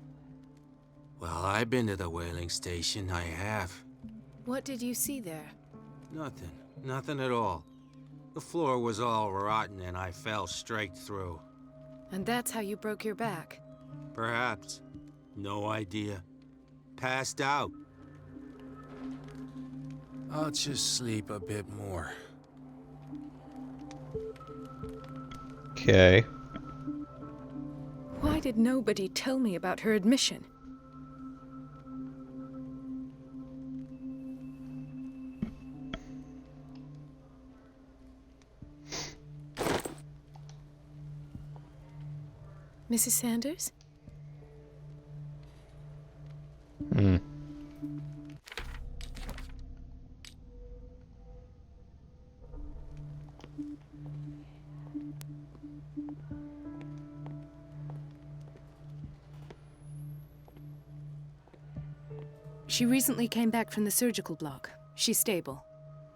Well, I've been to the whaling station, I have. What did you see there? Nothing. Nothing at all. The floor was all rotten and I fell straight through. And that's how you broke your back? Perhaps. No idea. Passed out. I'll just sleep a bit more. Okay. Why did nobody tell me about her admission? Mrs. Sanders? She recently came back from the surgical block. She's stable.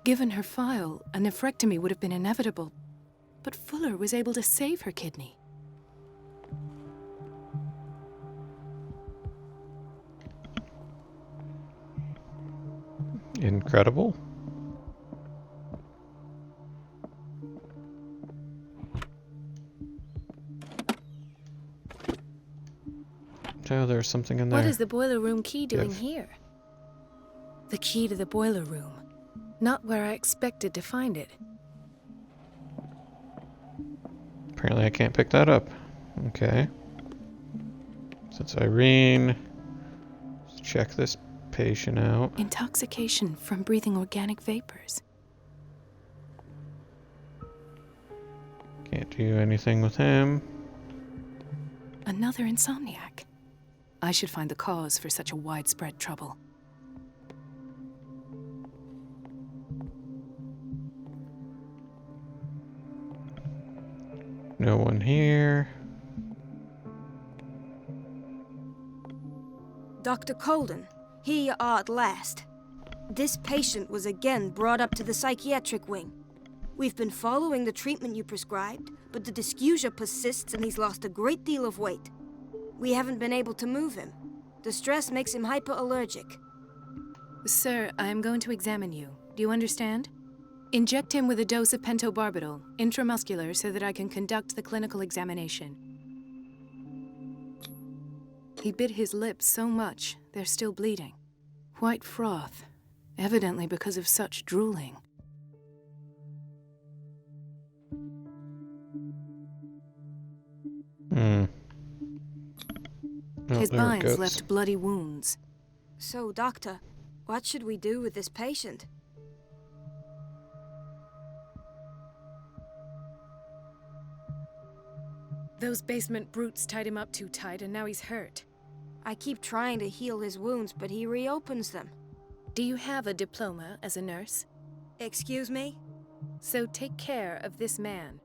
Given her file, a nephrectomy would have been inevitable. But Fuller was able to save her kidney. Incredible. Oh, there's something in there. What is the boiler room key doing here? The key to the boiler room. Not where I expected to find it. Apparently I can't pick that up. Okay. Since Irene, let's check this patient out. Intoxication from breathing organic vapors. Can't do anything with him. Another insomniac. I should find the cause for such a widespread trouble. No one here. Dr. Colden, here you are at last. This patient was again brought up to the psychiatric wing. We've been following the treatment you prescribed, but the dysgeusia persists and he's lost a great deal of weight. We haven't been able to move him. The stress makes him hyperallergic. Sir, I am going to examine you. Do you understand? Inject him with a dose of pentobarbital, intramuscular, so that I can conduct the clinical examination. He bit his lips so much, they're still bleeding. White froth, evidently because of such drooling. Oh, His there it binds goes. left bloody wounds. So, Doctor, what should we do with this patient? Those basement brutes tied him up too tight, and now he's hurt. I keep trying to heal his wounds, but he reopens them. Do you have a diploma as a nurse? Excuse me? So take care of this man.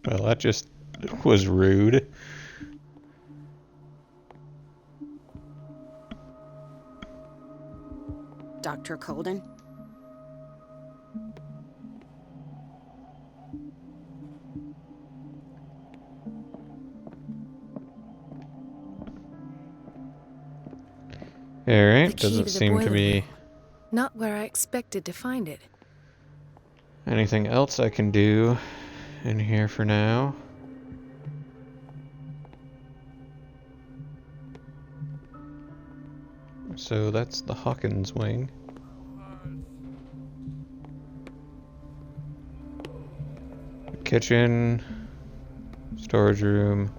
Well, that just was rude. Dr. Colden? Alright, The key doesn't to the seem to boiler be room. Not where I expected to find it. anything else I can do in here for now. So that's the Hawkins wing. Kitchen, storage room,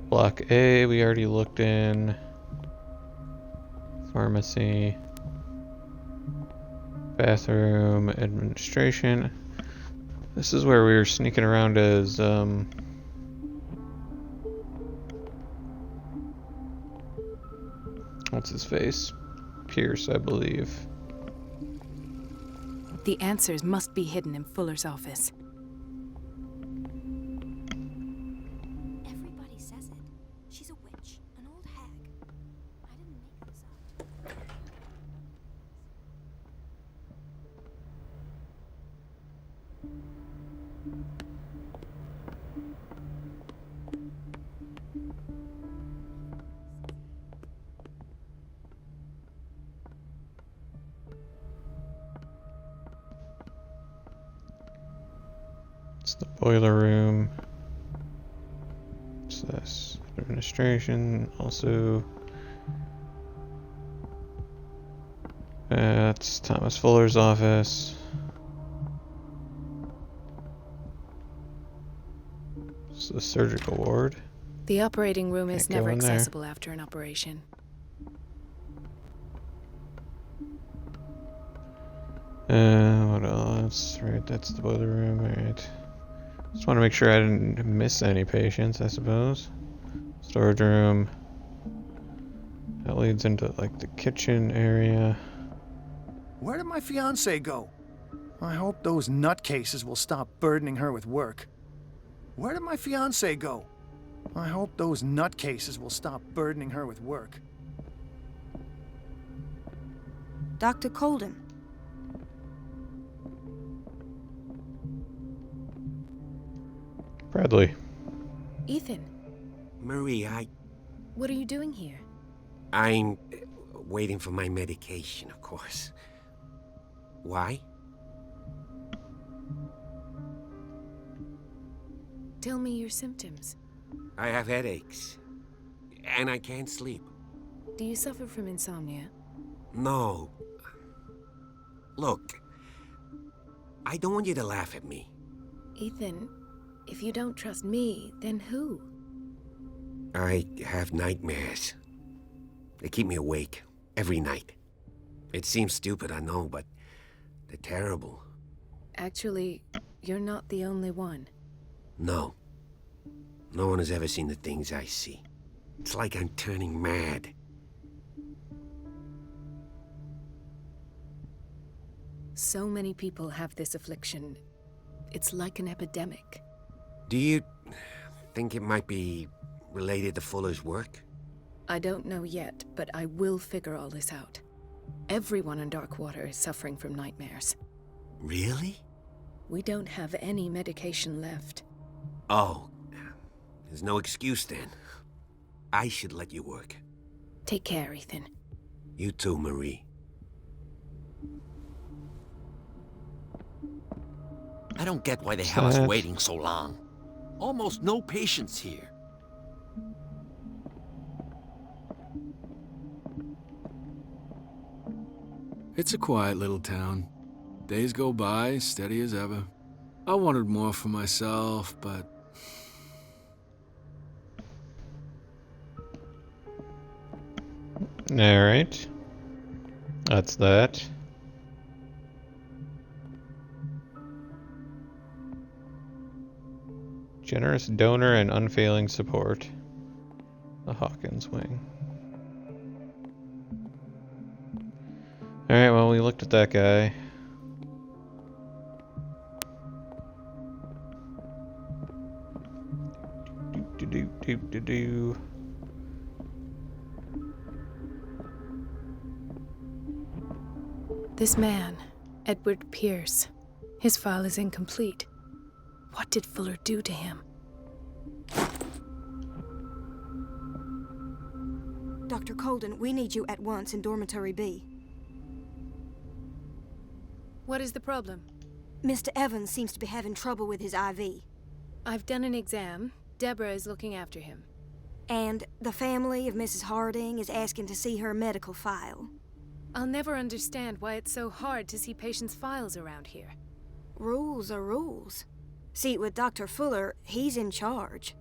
block A we already looked in, pharmacy, bathroom, administration. This is where we were sneaking around as, what's his face? Pierce, I believe. The answers must be hidden in Fuller's office. Everybody says it. She's a witch, an old hag. I didn't make this up. It's the boiler room. What's this? Administration, also. That's Thomas Fuller's office. It's the surgical ward. The operating room is Can't go never in there. accessible after an operation. What else? Right, that's the boiler room, alright. Just want to make sure I didn't miss any patients, I suppose. Storage room. That leads into, like, the kitchen area. Where did my fiancée go? I hope those nutcases will stop burdening her with work. Where did my fiancée go? I hope those nutcases will stop burdening her with work. Dr. Colden. Bradley. Ethan, Marie, what are you doing here? I'm waiting for my medication, of course. Why? Tell me your symptoms. I have headaches. And I can't sleep. Do you suffer from insomnia? No. Look, I don't want you to laugh at me. Ethan, if you don't trust me, then who? I have nightmares. They keep me awake every night. It seems stupid, I know, but they're terrible. Actually, you're not the only one. No. No one has ever seen the things I see. It's like I'm turning mad. So many people have this affliction. It's like an epidemic. Do you think it might be related to Fuller's work? I don't know yet, but I will figure all this out. Everyone in Darkwater is suffering from nightmares. Really? We don't have any medication left. Oh, there's no excuse then. I should let you work. Take care, Ethan. You too, Marie. I don't get why they have us Sad. waiting so long. Almost no patients here. It's a quiet little town. Days go by, steady as ever. I wanted more for myself, but... Alright. That's that. Generous donor and unfailing support. The Hawkins wing. Alright, well, we looked at that guy. Do. This man, Edward Pierce, his file is incomplete. What did Fuller do to him? Dr. Colden, we need you at once in Dormitory B. What is the problem? Mr. Evans seems to be having trouble with his IV. I've done an exam. Deborah is looking after him. And the family of Mrs. Harding is asking to see her medical file. I'll never understand why it's so hard to see patients' files around here. Rules are rules. See, with Dr. Fuller, he's in charge.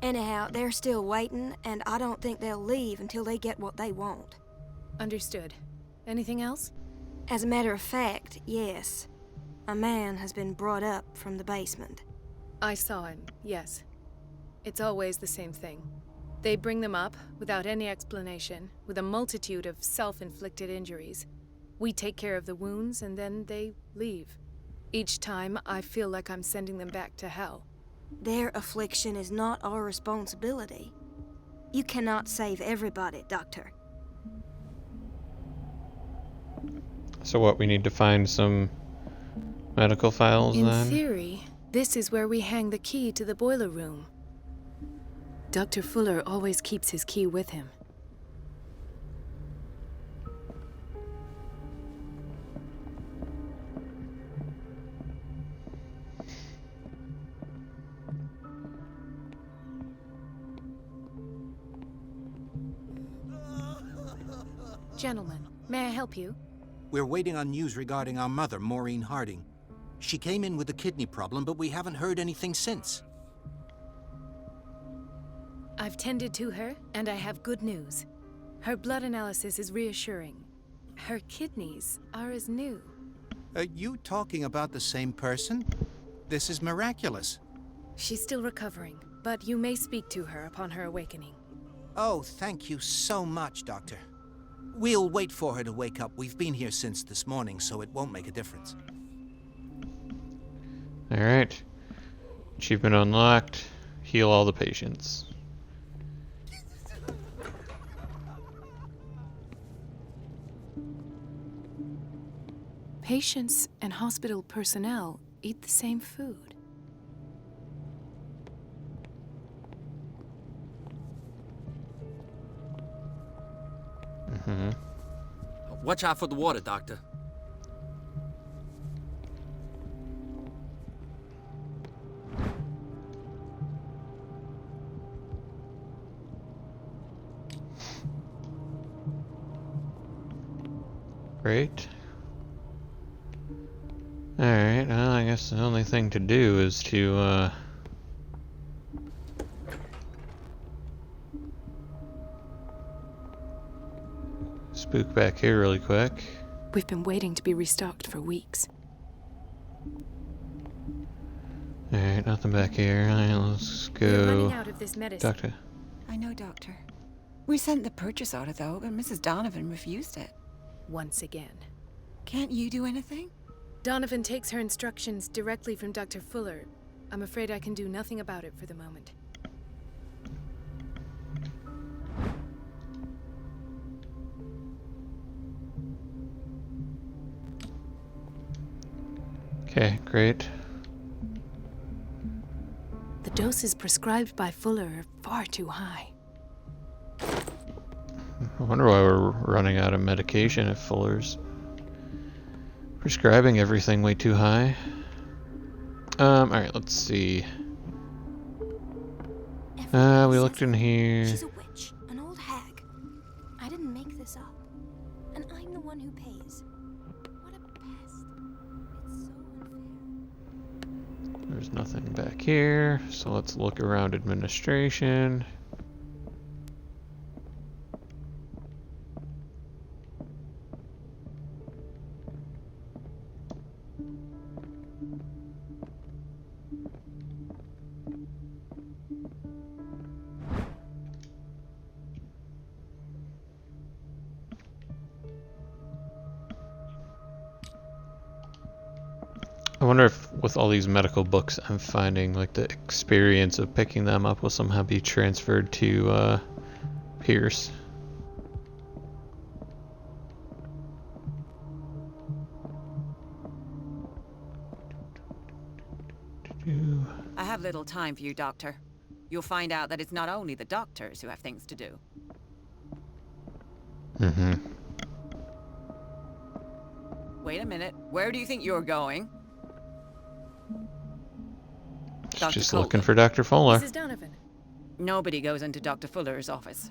Anyhow, they're still waiting, and I don't think they'll leave until they get what they want. Understood. Anything else? As a matter of fact, yes. A man has been brought up from the basement. I saw him, yes. It's always the same thing. They bring them up, without any explanation, with a multitude of self-inflicted injuries. We take care of the wounds, and then they leave. Each time, I feel like I'm sending them back to hell. Their affliction is not our responsibility. You cannot save everybody, Doctor. So what, we need to find some medical files In then? theory, this is where we hang the key to the boiler room. Dr. Fuller always keeps his key with him. Gentlemen, may I help you? We're waiting on news regarding our mother, Maureen Harding. She came in with a kidney problem, but we haven't heard anything since. I've tended to her, and I have good news. Her blood analysis is reassuring. Her kidneys are as new. Are you talking about the same person? This is miraculous. She's still recovering, but you may speak to her upon her awakening. Oh, thank you so much, Doctor. We'll wait for her to wake up. We've been here since this morning, so it won't make a difference. Alright. Achievement unlocked. Heal all the patients. Patients and hospital personnel eat the same food. Mm-hmm. Watch out for the water, Doctor. Great. Alright, well, I guess the only thing to do is to, spook back here really quick. We've been waiting to be restocked for weeks. Alright, nothing back here. Alright, let's We're running go. out of this medicine. Doctor. I know, Doctor. We sent the purchase order, though, but Mrs. Donovan refused it. Once again. Can't you do anything? Donovan takes her instructions directly from Dr. Fuller. I'm afraid I can do nothing about it for the moment. Okay, great. The doses prescribed by Fuller are far too high. I wonder why we're running out of medication if Fuller's prescribing everything way too high. Alright, let's see. We looked in here. She's a witch, an old hag. I didn't make this up. And I'm the one who pays. What a pest. It's so unfair. There's nothing back here, so let's look around administration. I wonder if with all these medical books I'm finding, like the experience of picking them up will somehow be transferred to Pierce. I have little time for you, Doctor. You'll find out that it's not only the doctors who have things to do. Mm-hmm. Wait a minute. Where do you think you're going? Just looking for Dr. Fuller. Mrs. Donovan. Nobody goes into Dr. Fuller's office.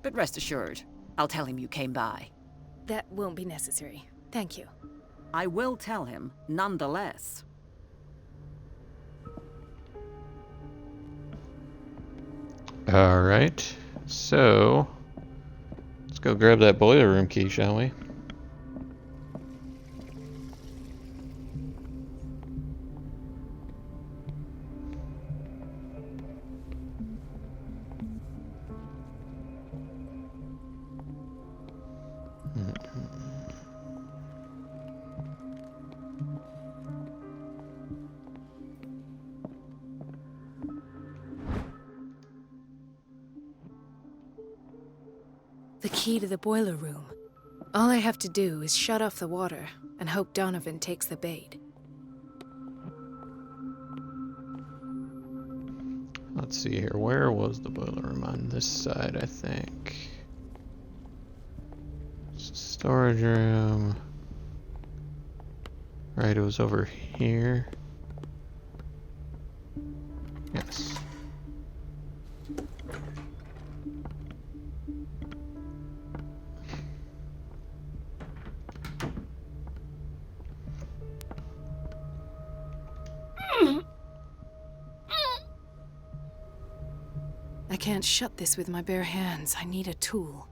But rest assured, I'll tell him you came by. That won't be necessary. Thank you. I will tell him, nonetheless. Alright, so let's go grab that boiler room key, shall we? The key to the boiler room. All I have to do is shut off the water and hope Donovan takes the bait. Let's see here. Where was the boiler room? On this side, I think. Storage room. Right, it was over here. Yes. I can't shut this with my bare hands. I need a tool.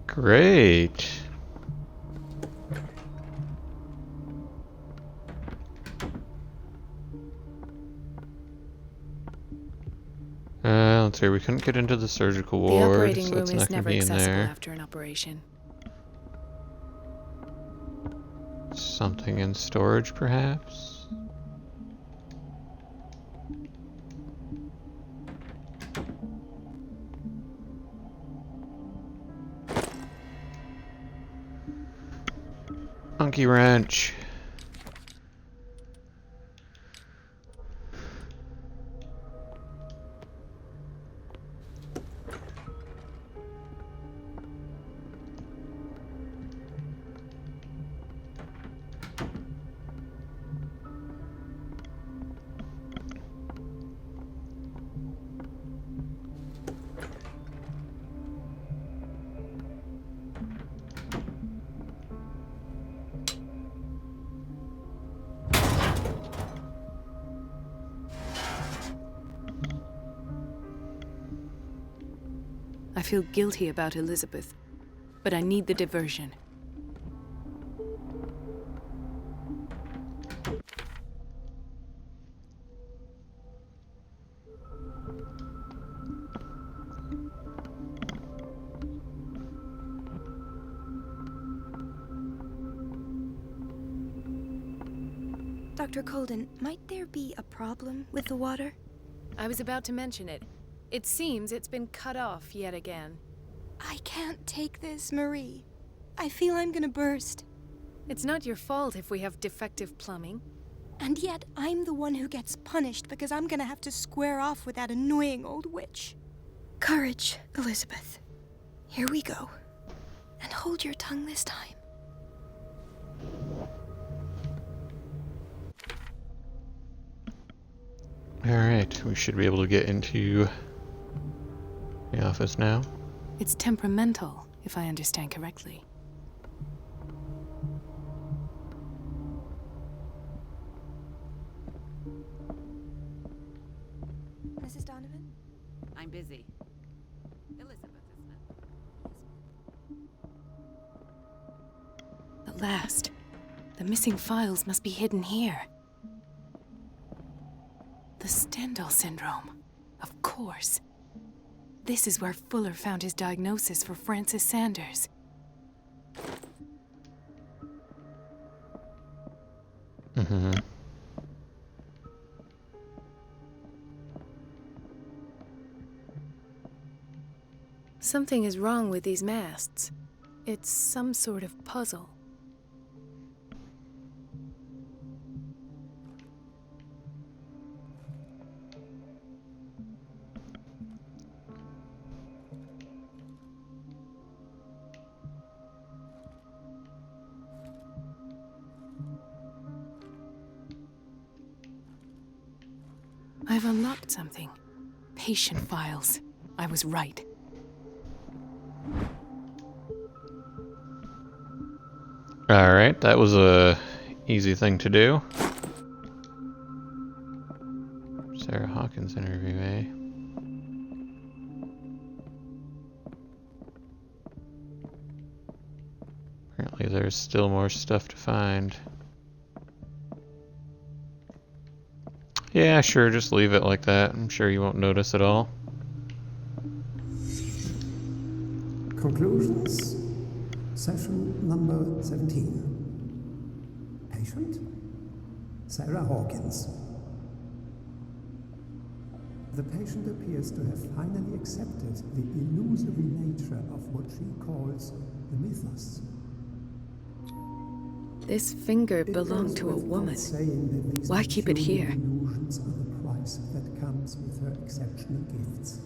Great. Let's see. We couldn't get into the surgical ward, The operating so room it's is not going never to be in accessible there. after an operation. Something in storage, perhaps? Monkey wrench. I feel guilty about Elizabeth, but I need the diversion. Dr. Colden, might there be a problem with the water? I was about to mention it. It seems it's been cut off yet again. I can't take this, Marie. I feel I'm gonna burst. It's not your fault if we have defective plumbing. And yet, I'm the one who gets punished because I'm gonna have to square off with that annoying old witch. Courage, Elizabeth. Here we go. And hold your tongue this time. Alright, we should be able to get into the office now. It's temperamental, if I understand correctly. Mrs. Donovan? I'm busy. Elizabeth, isn't it? At last. The missing files must be hidden here. The Stendhal syndrome. Of course. This is where Fuller found his diagnosis for Francis Sanders. Mm-hmm. Something is wrong with these masts. It's some sort of puzzle. I've unlocked something. Patient files. I was right. Alright, that was a easy thing to do. Sarah Hawkins interview, eh? Apparently there's still more stuff to find. Yeah, sure, just leave it like that. I'm sure you won't notice at all. Conclusions. Session number 17. Patient? Sarah Hawkins. The patient appears to have finally accepted the illusory nature of what she calls the mythos. This finger belonged to a woman. Why keep it here? Illusions are the price that comes with her exceptional gifts.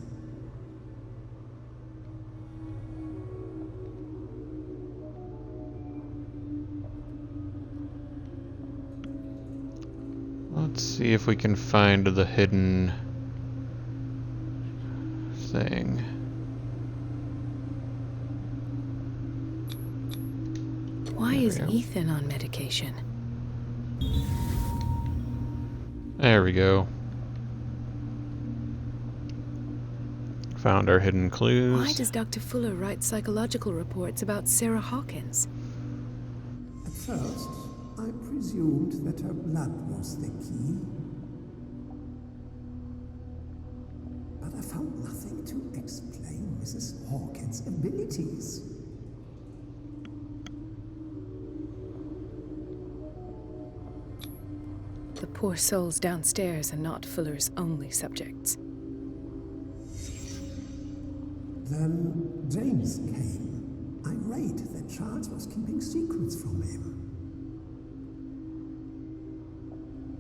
Let's see if we can find the hidden thing. Why is Ethan on medication? There we go. Found our hidden clues. Why does Dr. Fuller write psychological reports about Sarah Hawkins? At first, I presumed that her blood was the key. But I found nothing to explain Mrs. Hawkins' abilities. The poor souls downstairs are not Fuller's only subjects. Then James came, irate that Charles was keeping secrets from him.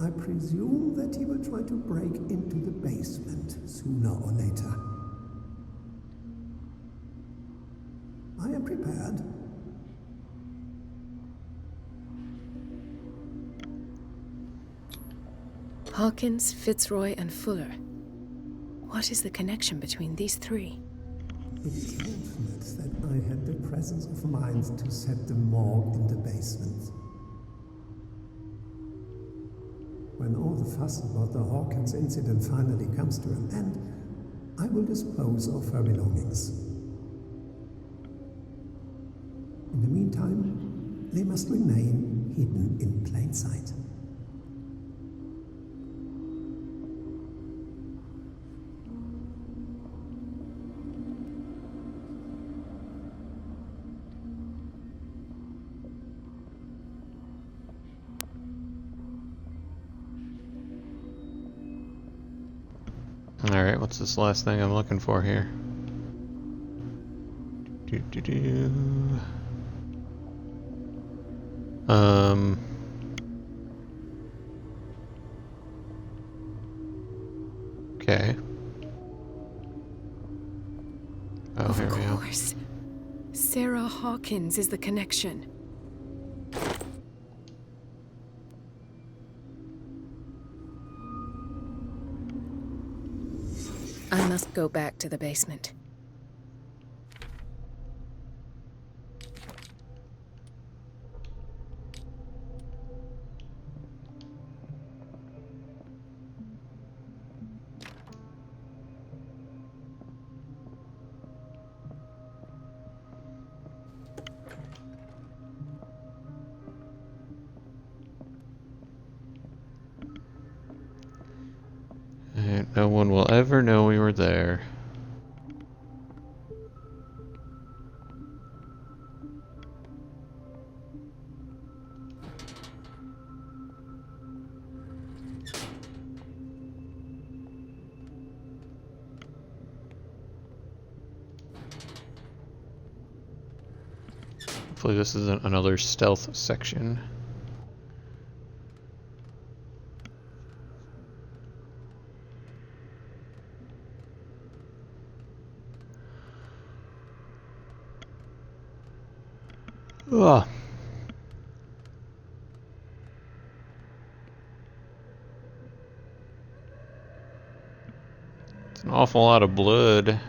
I presume that he will try to break into the basement sooner or later. I am prepared. Hawkins, Fitzroy, and Fuller. What is the connection between these three? It is fortunate that I had the presence of mind to set the morgue in the basement. When all the fuss about the Hawkins incident finally comes to an end, I will dispose of her belongings. In the meantime, they must remain hidden in plain sight. Alright, what's this last thing I'm looking for here? Okay. Oh, here we go. Of course. Sarah Hawkins is the connection. I must go back to the basement. And no one will ever know we were there. Hopefully this isn't another stealth section. Ugh. It's an awful lot of blood.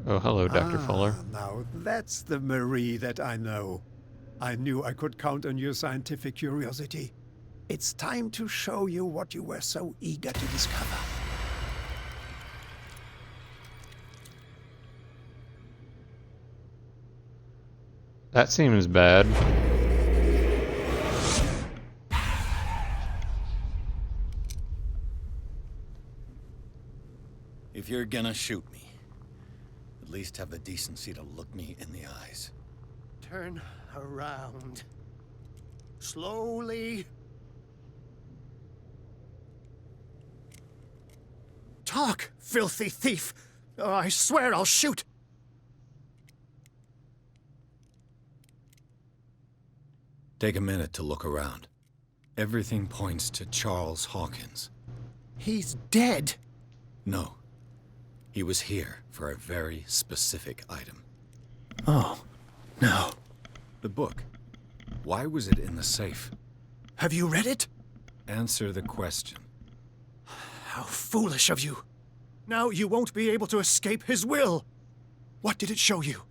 Oh, hello, Dr. Fuller. Now that's the Marie that I know. I knew I could count on your scientific curiosity. It's time to show you what you were so eager to discover. That seems bad. If you're gonna shoot me, at least have the decency to look me in the eyes. Turn around. Slowly. Talk, filthy thief! Oh, I swear I'll shoot! Take a minute to look around. Everything points to Charles Hawkins. He's dead. No. He was here for a very specific item. Oh, no. The book. Why was it in the safe? Have you read it? Answer the question. How foolish of you. Now you won't be able to escape his will. What did it show you?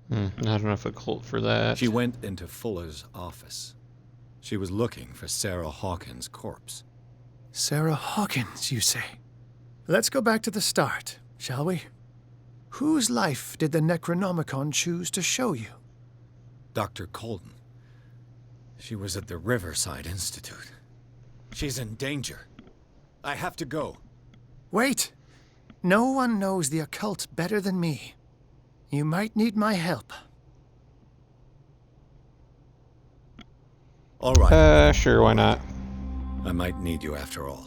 Not enough occult for that. She went into Fuller's office. She was looking for Sarah Hawkins' corpse. Sarah Hawkins, you say? Let's go back to the start, shall we? Whose life did the Necronomicon choose to show you? Dr. Colden. She was at the Riverside Institute. She's in danger. I have to go. Wait! No one knows the occult better than me. You might need my help. All right. Sure, why not? I might need you after all.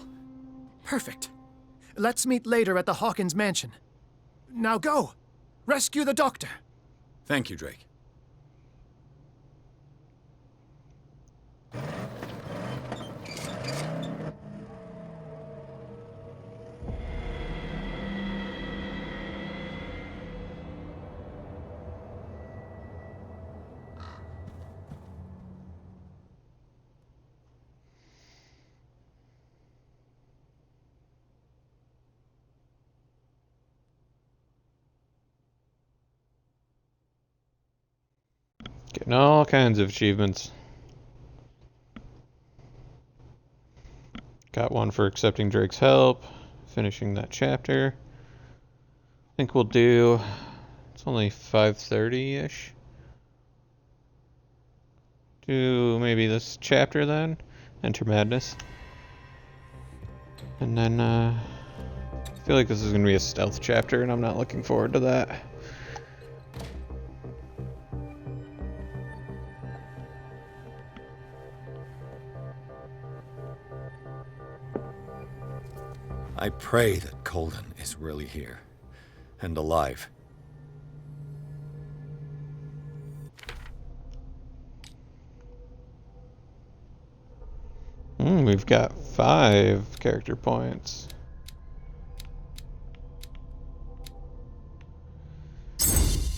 Perfect. Let's meet later at the Hawkins mansion. Now go! Rescue the doctor! Thank you, Drake. Getting all kinds of achievements. Got one for accepting Drake's help, finishing that chapter. I think we'll do, it's only 5:30-ish. Do maybe this chapter then, Enter Madness. And then, I feel like this is going to be a stealth chapter and I'm not looking forward to that. I pray that Colden is really here. And alive. We've got 5 character points.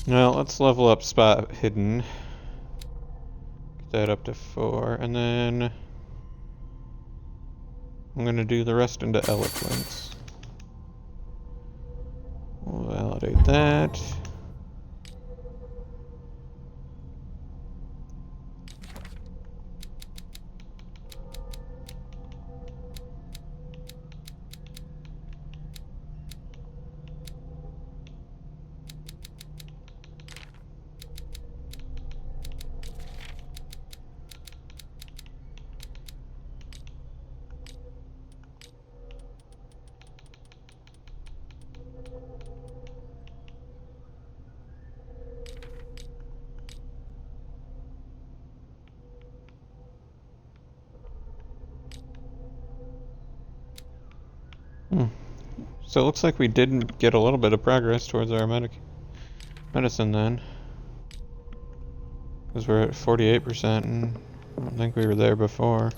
Now let's level up Spot Hidden. Get that up to 4, and then I'm gonna do the rest into Eloquence. We'll validate that. So it looks like we did get a little bit of progress towards our medicine then. Because we're at 48% and I don't think we were there before.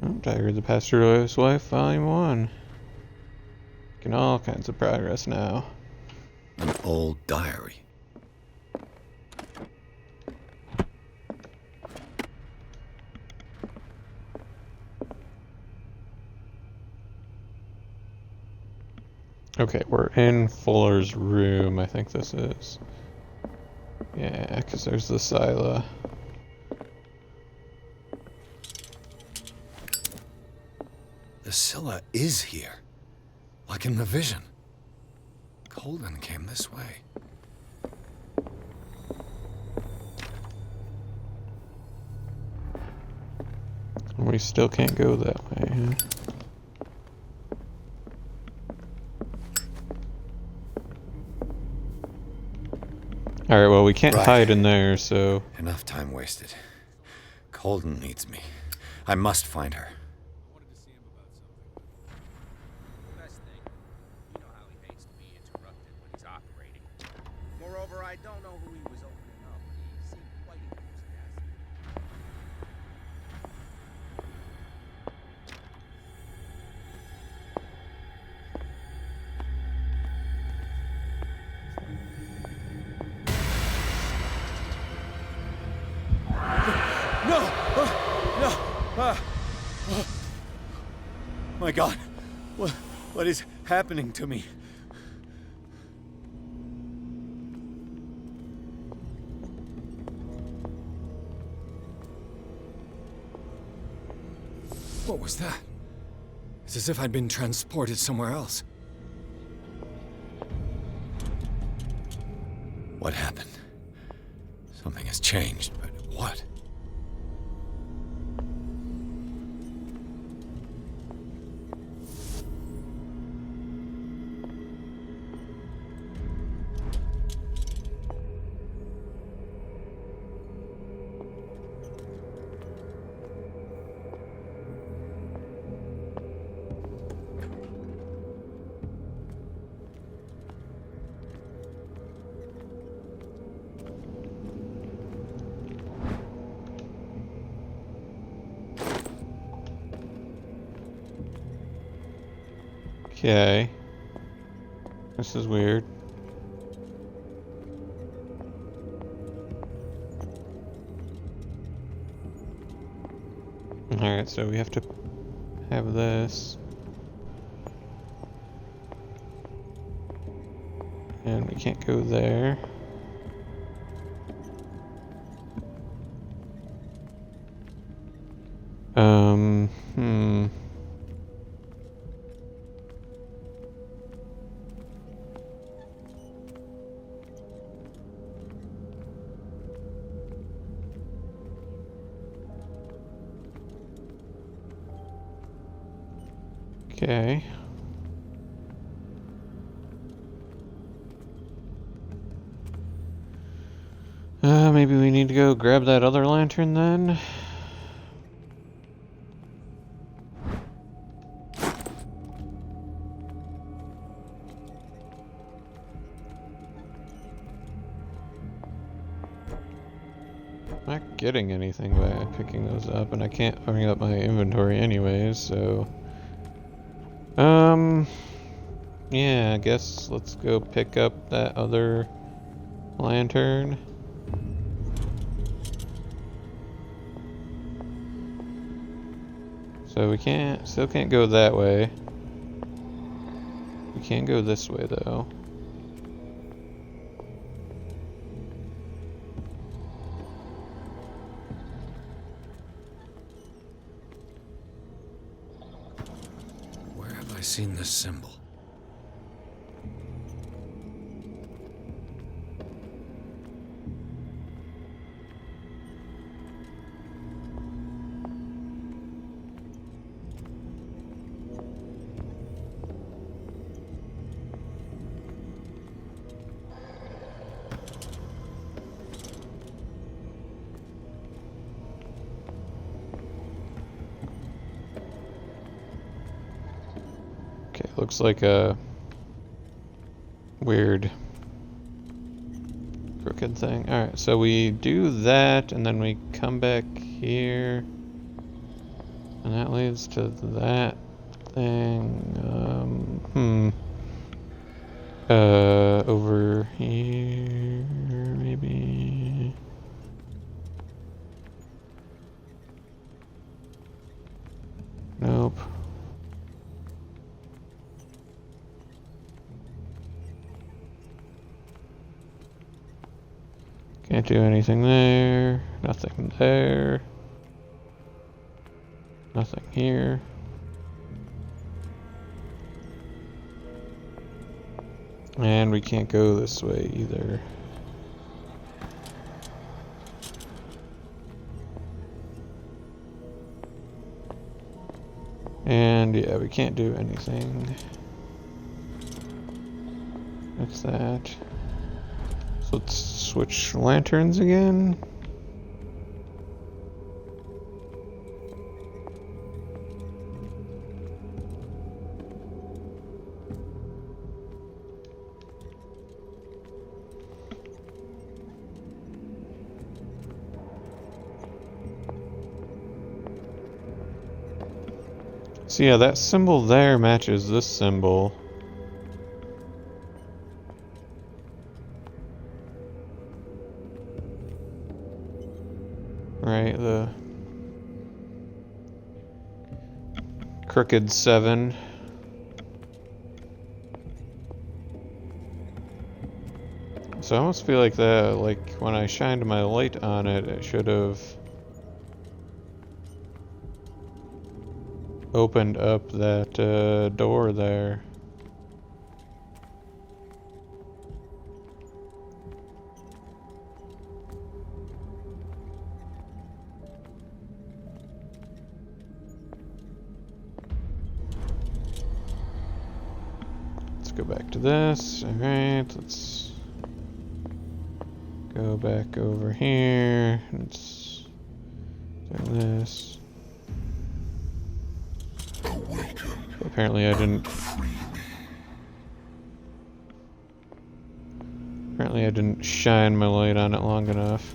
Oh, Diary of the Pastor's Wife, Volume 1. Making all kinds of progress now. An old diary. Okay, we're in Fuller's room, I think this is. Yeah, because there's the Scylla. The Scylla is here. Like in the vision. Colden came this way. We still can't go that way, huh? Alright, well, we can't hide in there, so... Enough time wasted. Colden needs me. I must find her. Moreover, I don't know who he was opening up. He seemed quite enthusiastic. My God, what is happening to me? What was that? It's as if I'd been transported somewhere else. What happened? Something has changed, but what? Okay. This is weird. Alright, so we have to have this. And we can't go there. Hmm. Okay. Maybe we need to go grab that other lantern then? I'm not getting anything by picking those up, and I can't bring up my inventory anyways, so... yeah, I guess let's go pick up that other lantern. So we still can't go that way. We can go this way though. Where have I seen this symbol? Okay, looks like a weird crooked thing. Alright, so we do that and then we come back here. And that leads to that thing. Over here, maybe. Nope. Can't do anything there. Nothing there. Nothing here. And we can't go this way either. And yeah, we can't do anything with that. So let's switch lanterns again. So yeah, that symbol there matches this symbol. Right, the crooked 7. So I almost feel like that, like when I shined my light on it, it should have opened up that door there. Let's go back to this. Alright, let's go back over here. Let's do this. Apparently I didn't shine my light on it long enough.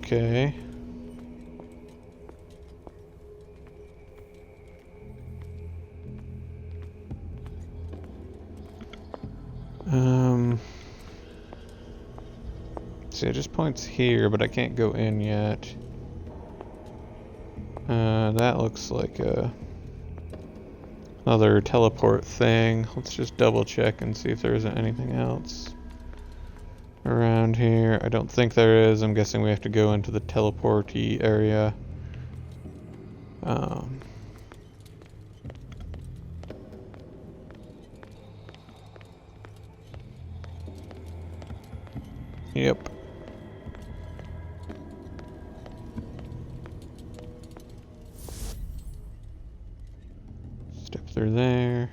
Okay. See, it just points here, but I can't go in yet. That looks like another teleport thing. Let's just double check and see if there isn't anything else around here. I don't think there is. I'm guessing we have to go into the teleporty area. Yep. Step through there.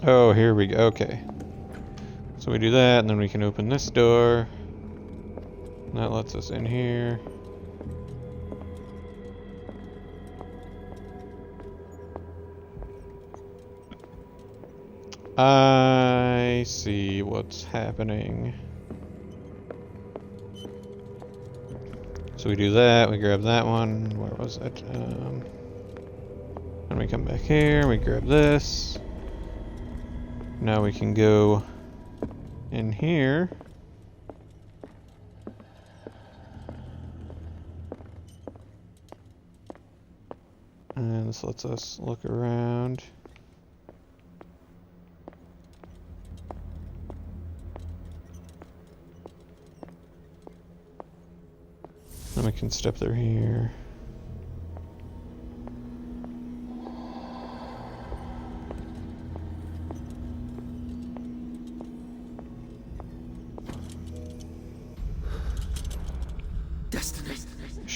Oh, here we go. Okay. So we do that, and then we can open this door. And that lets us in here. I see what's happening. So we do that, we grab that one. Where was it? And we come back here, we grab this. Now we can go in here. And this lets us look around. Then we can step through here.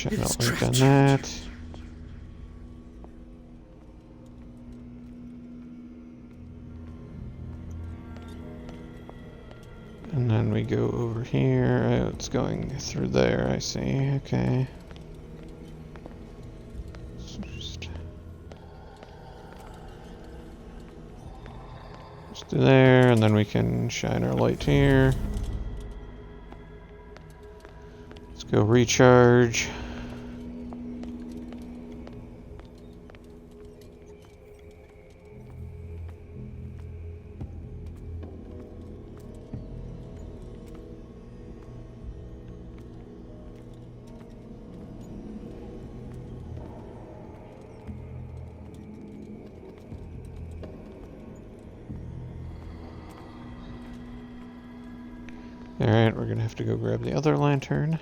shine a light on that. And then we go over here. Oh, it's going through there, I see. Okay. So just do there, and then we can shine our light here. Let's go recharge. Alright, we're gonna have to go grab the other lantern.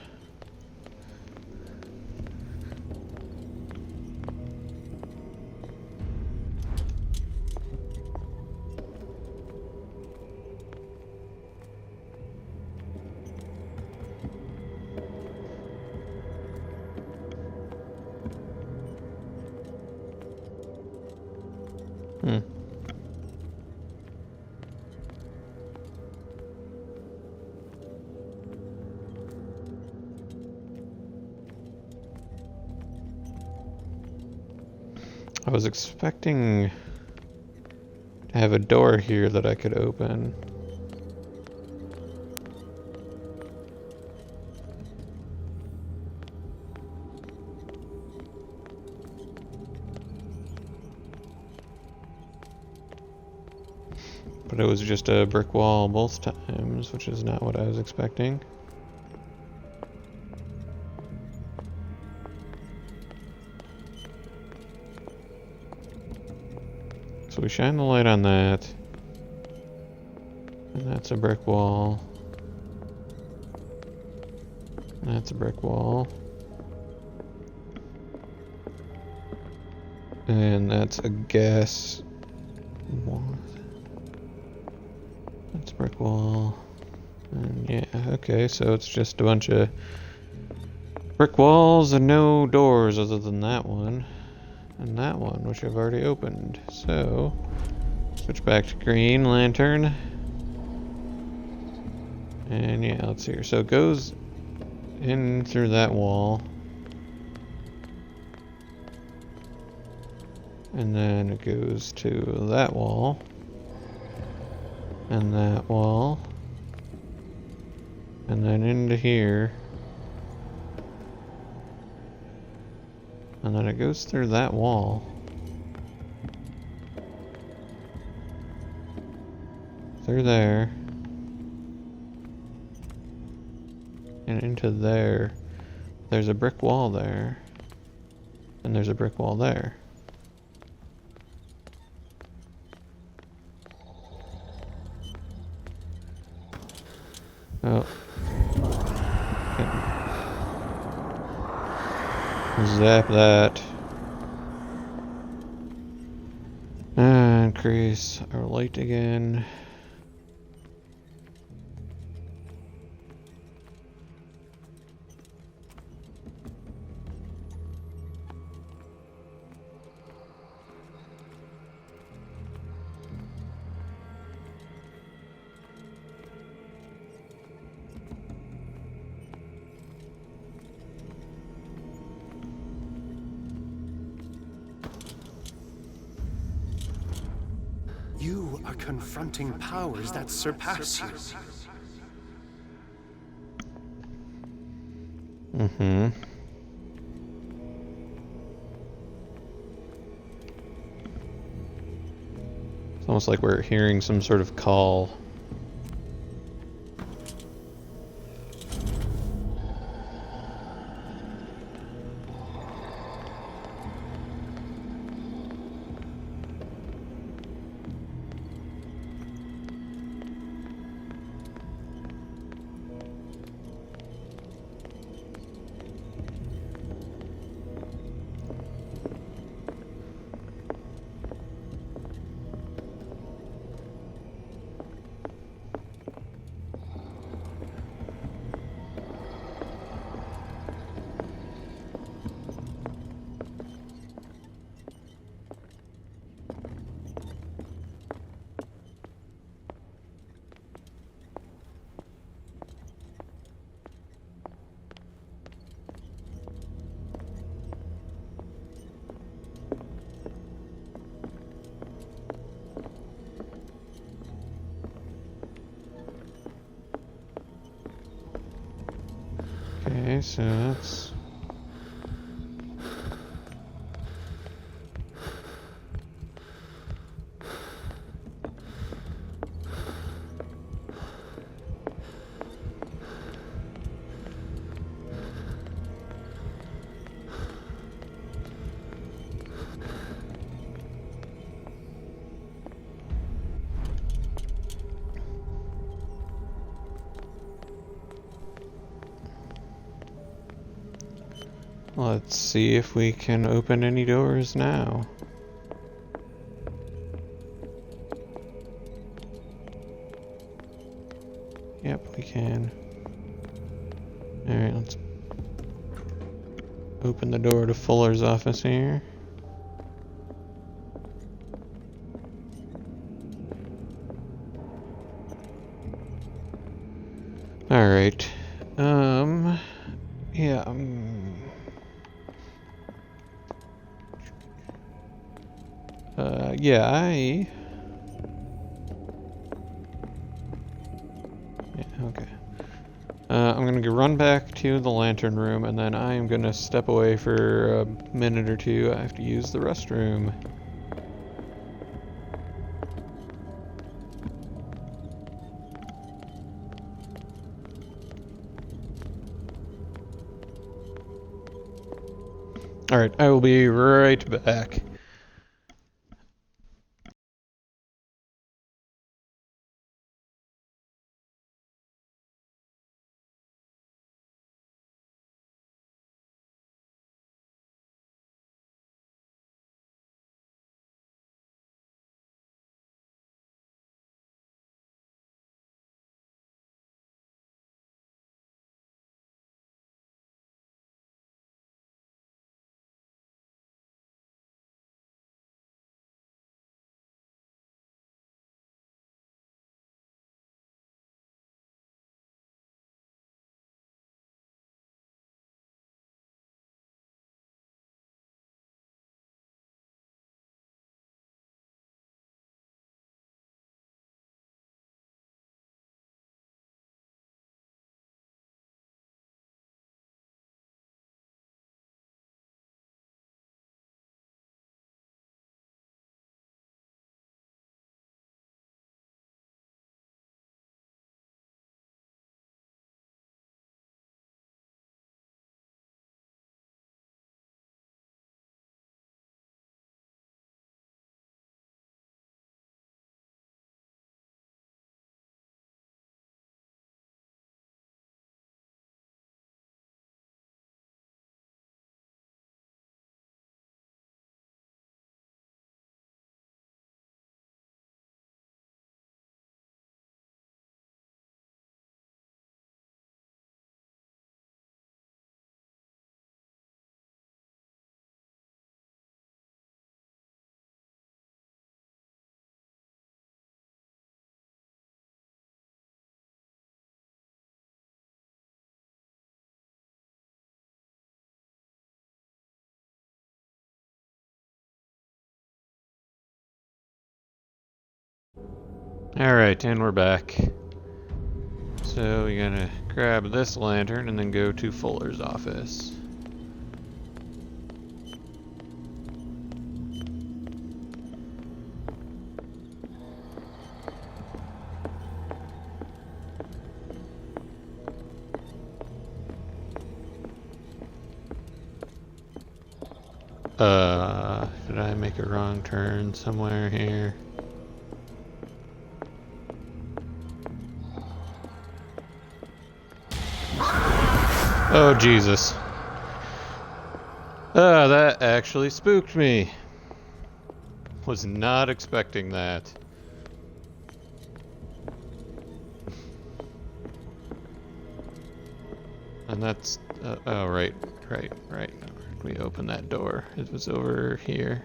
I was expecting to have a door here that I could open. But it was just a brick wall both times, which is not what I was expecting. So we shine the light on that. And that's a brick wall. And that's a brick wall. And that's a gas wall. That's a brick wall. And yeah, okay, so it's just a bunch of brick walls and no doors other than that one. And that one, which I've already opened. So, switch back to green lantern. And yeah, let's see here. So it goes in through that wall. And then it goes to that wall. And that wall. And then into here. And then it goes through that wall. Through there. And into there. There's a brick wall there. And there's a brick wall there. Oh. Zap that. And increase our light again. You are confronting powers that surpass you. Mm-hmm. It's almost like we're hearing some sort of call. Okay, so that's... Let's see if we can open any doors now. Yep, we can. Alright, let's open the door to Fuller's office here. Alright. Yeah, yeah, okay. I'm gonna go run back to the lantern room, and then I am gonna step away for a minute or two. I have to use the restroom. Alright, I will be right back. Alright, and we're back. So we gotta grab this lantern and then go to Fuller's office. Did I make a wrong turn somewhere here? Oh, Jesus. That actually spooked me. Was not expecting that. And that's... oh, right. We opened that door. It was over here.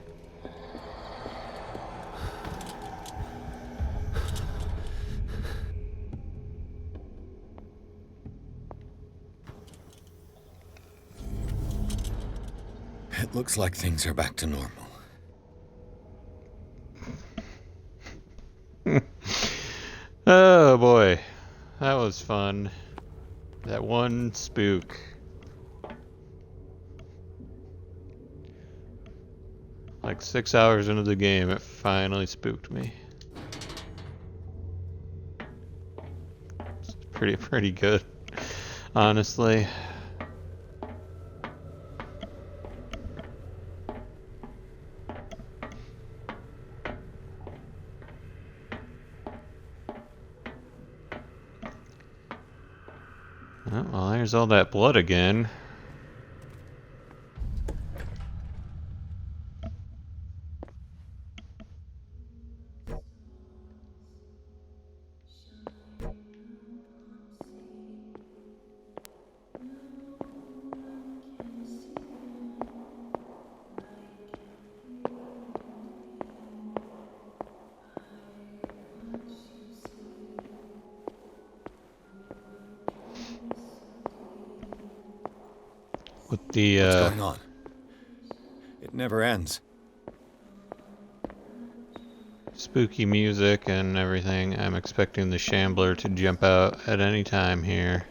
It looks like things are back to normal. Oh boy, that was fun. That one spook. Like 6 hours into the game, it finally spooked me. It's pretty good, honestly. Oh, well, there's all that blood again. With the What's going on? It never ends. spooky music and everything, I'm expecting the Shambler to jump out at any time here.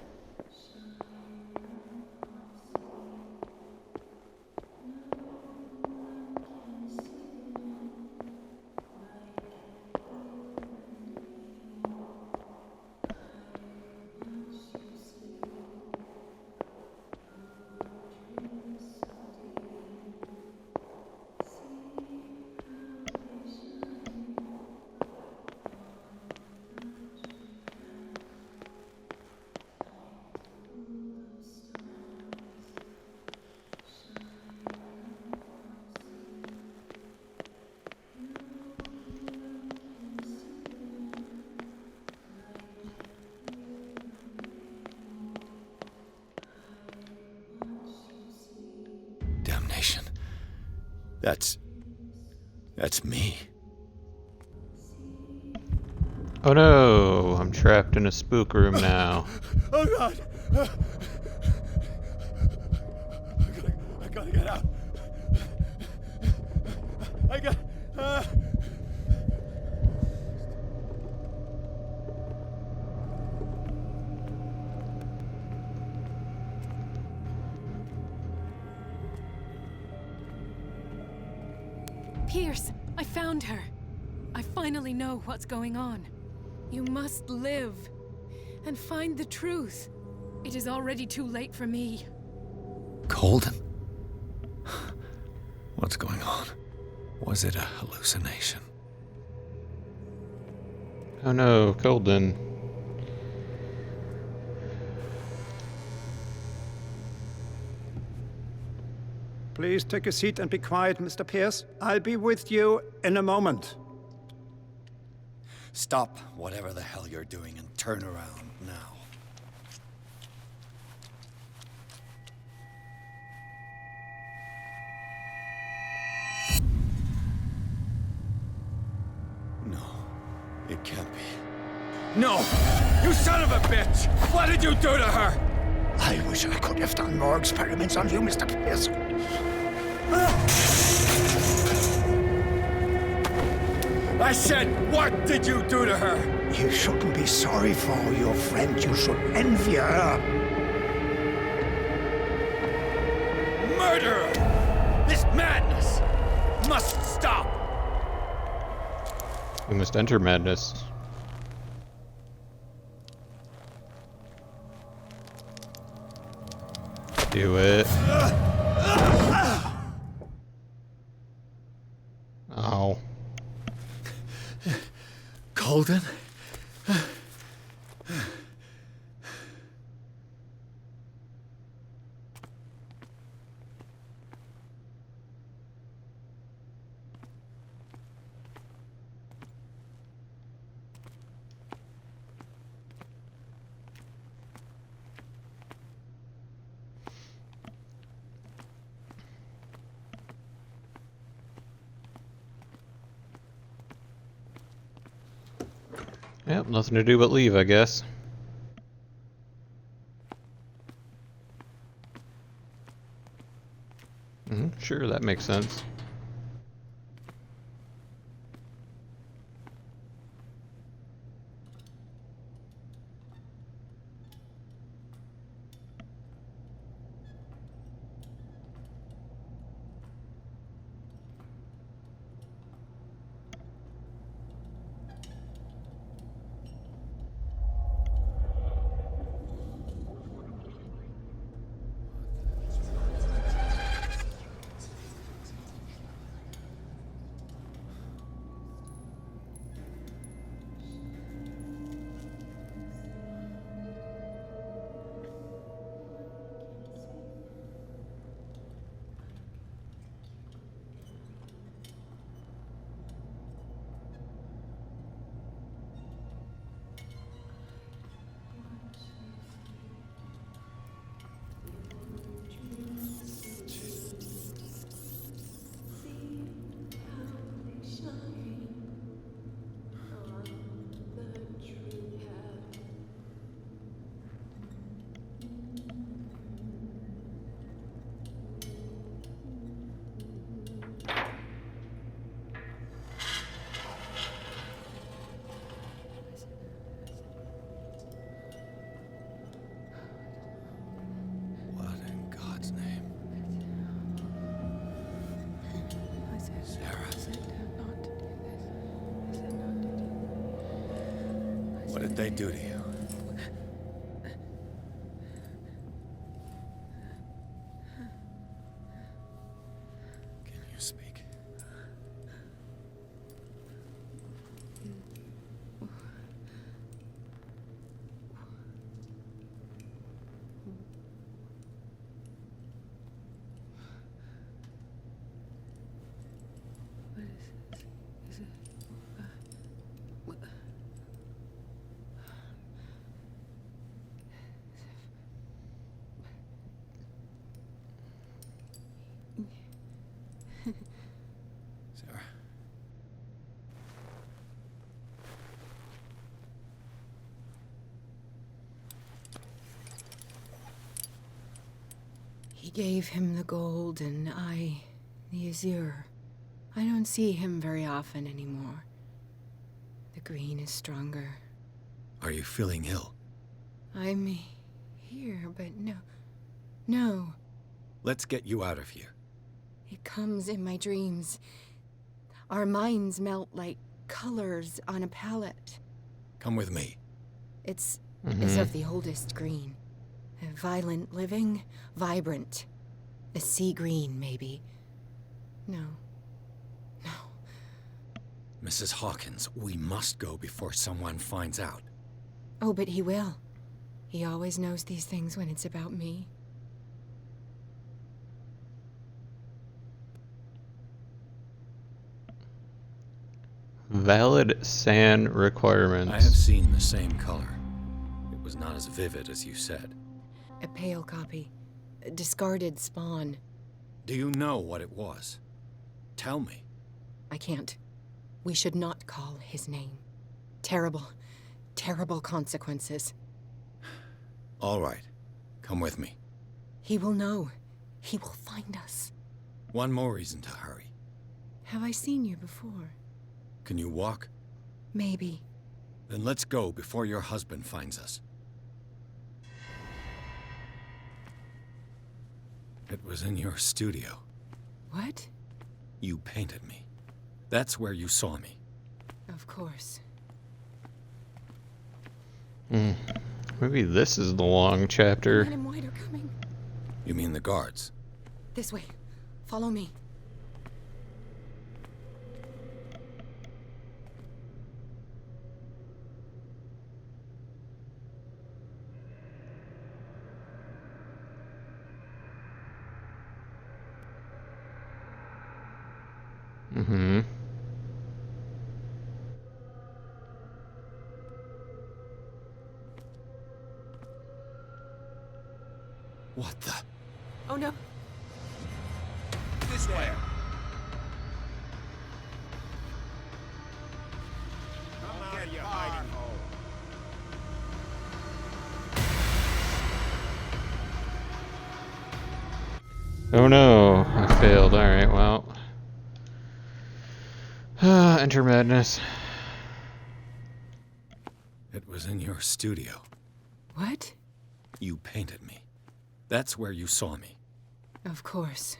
Damnation. That's me. Oh no, I'm trapped in a spook room now. Oh God! I gotta get out. I got. Pierce, I found her. I finally know what's going on. You must live and find the truth. It is already too late for me. Colden? What's going on? Was it a hallucination? Oh no, Colden. Please take a seat and be quiet, Mr. Pierce. I'll be with you in a moment. Stop whatever the hell you're doing and turn around now. No, it can't be. No! You son of a bitch! What did you do to her? I wish I could have done more experiments on you, Mr. Pierce. I said, what did you do to her? You shouldn't be sorry for your friend. You should envy her. Murderer! This madness must stop! We must enter madness. Do it. Ow. Colden? Yep, nothing to do but leave, I guess. Sure, that makes sense. What did they do to you? Can you speak? Sarah. He gave him the gold and I the azure. I don't see him very often anymore. The green is stronger. Are you feeling ill? I'm here, but no. Let's get you out of here. It comes in my dreams. Our minds melt like colors on a palette. Come with me. It's of the oldest green. Violent living, vibrant. A sea green, maybe. No. Mrs. Hawkins, we must go before someone finds out. Oh, but he will. He always knows these things when it's about me. Valid SAN requirements. I have seen the same color. It was not as vivid as you said. A pale copy. A discarded spawn. Do you know what it was? Tell me. I can't. We should not call his name. Terrible consequences. All right. Come with me. He will know. He will find us. One more reason to hurry. Have I seen you before? Can you walk? Maybe. Then let's go before your husband finds us. It was in your studio. What? You painted me. That's where you saw me. Of course. Maybe this is the long chapter. Men in white are coming. You mean the guards? This way. Follow me. What the? Oh no. This way. Come out of your hiding hole. Oh no, I failed. Alright, well. Enter madness. It was in your studio. What? You painted me. That's where you saw me. Of course.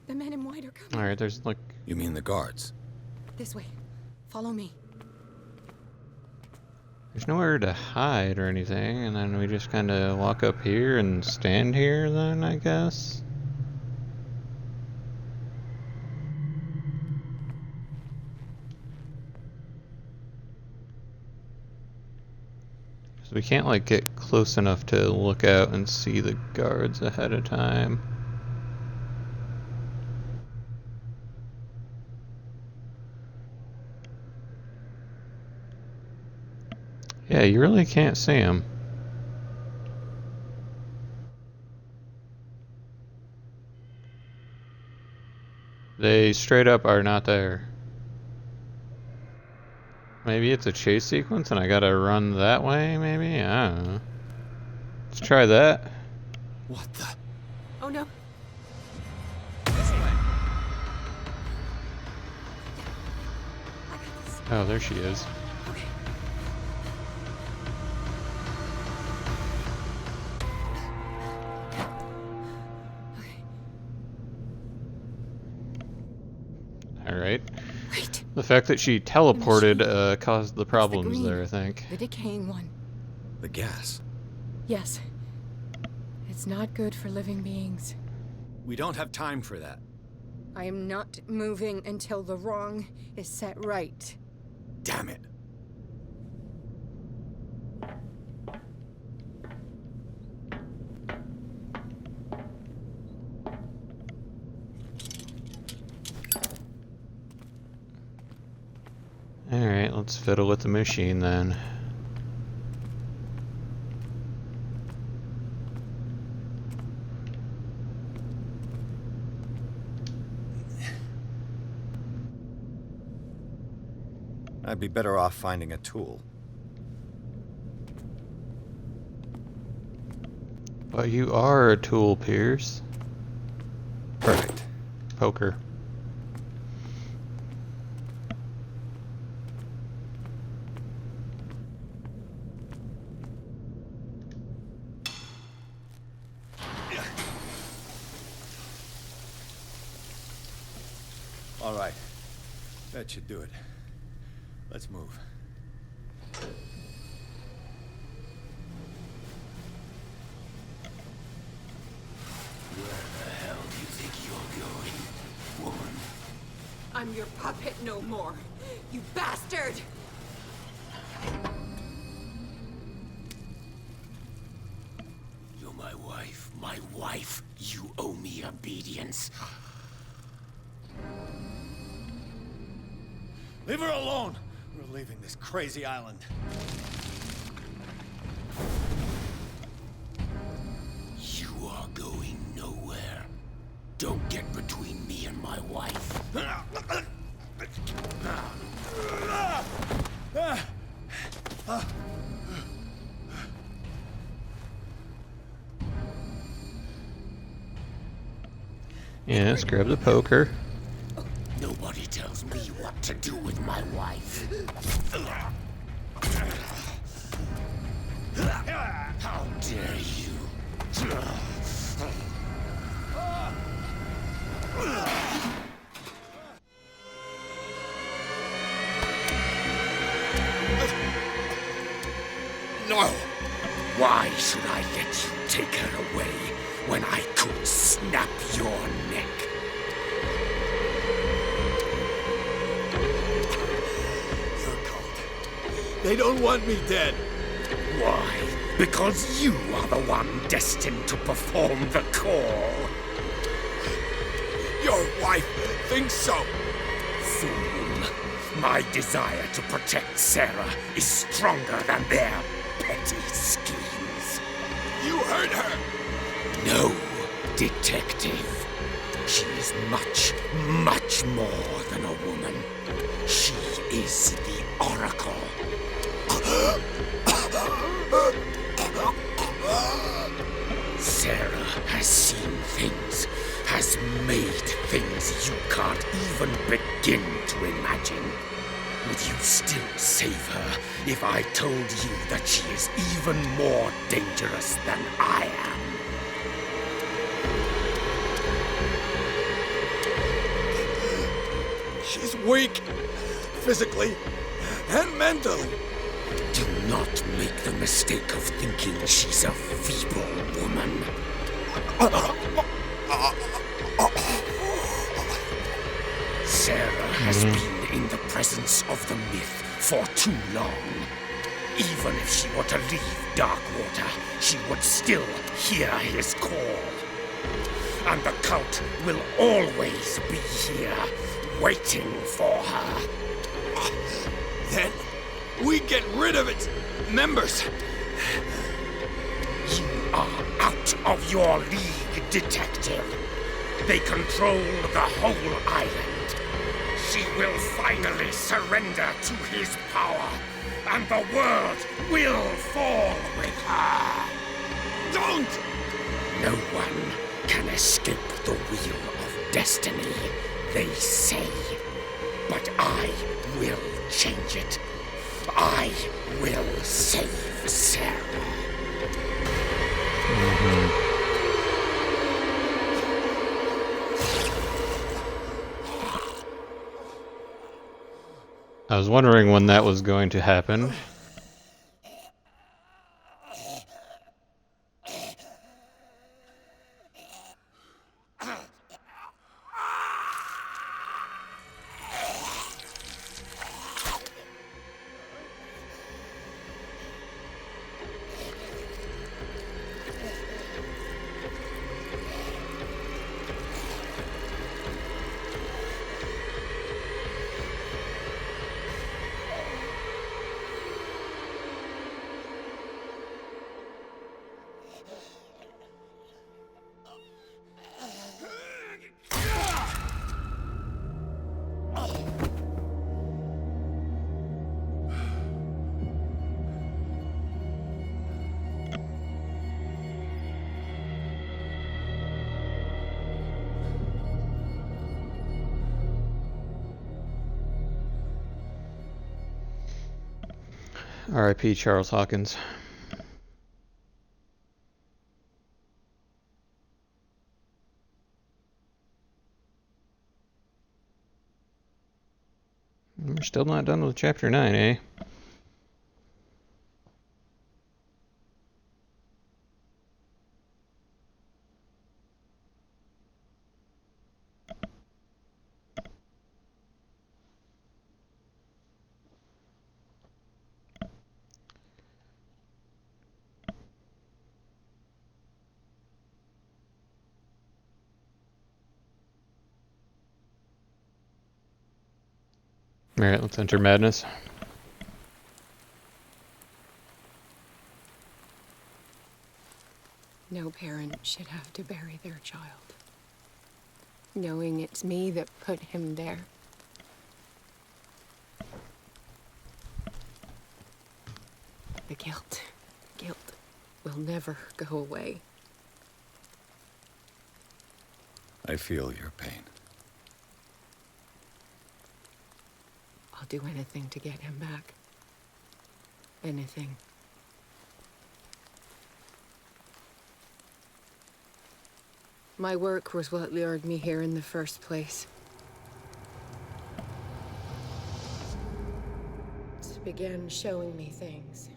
The men in white are coming. Alright, there's like... You mean the guards? This way. Follow me. There's nowhere to hide or anything, and then we just kind of walk up here and stand here then, I guess? So we can't like get close enough to look out and see the guards ahead of time. Yeah, you really can't see them. They straight up are not there. Maybe it's a chase sequence and I gotta run that way, maybe? I don't know. Let's try that. What the? Oh no. This way. Oh, there she is. Okay. Alright. Wait. The fact that she teleported caused the problems there, I think. The decaying one. The gas. Yes. It's not good for living beings. We don't have time for that. I am not moving until the wrong is set right. Damn it. Alright, let's fiddle with the machine then. I'd be better off finding a tool. But you are a tool, Pierce. Perfect. Poker. All right. That should do it. Let's move. Where the hell do you think you're going, woman? I'm your puppet no more, you bastard! You're my wife. My wife. You owe me obedience. Leave her alone! We're leaving this crazy island. You are going nowhere. Don't get between me and my wife. Yes, grab the poker. Nobody tells me what to do with my wife. How dare you? No! Why should I let you take her away when I could snap your neck? They don't want me dead. Why? Because you are the one destined to perform the call. Your wife thinks so. Fool. My desire to protect Sarah is stronger than their petty schemes. You hurt her. No, detective. She is much, much more than a woman. She is the Oracle. Sarah has seen things, has made things you can't even begin to imagine. Would you still save her if I told you that she is even more dangerous than I am? She's weak, physically and mentally. Do not make the mistake of thinking she's a feeble woman. Sarah has been in the presence of the myth for too long. Even if she were to leave Darkwater, she would still hear his call. And the cult will always be here, waiting for her. Then we get rid of its members. You are out of your league, detective. They control the whole island. She will finally surrender to his power, and the world will fall with her. Don't! No one can escape the wheel of destiny, they say. But I will change it. I will save Sarah. I was wondering when that was going to happen. R.I.P. Charles Hawkins. We're still not done with Chapter 9, eh? Alright, let's enter madness. No parent should have to bury their child, knowing it's me that put him there. The guilt will never go away. I feel your pain. I'll do anything to get him back. Anything. My work was what lured me here in the first place. It began showing me things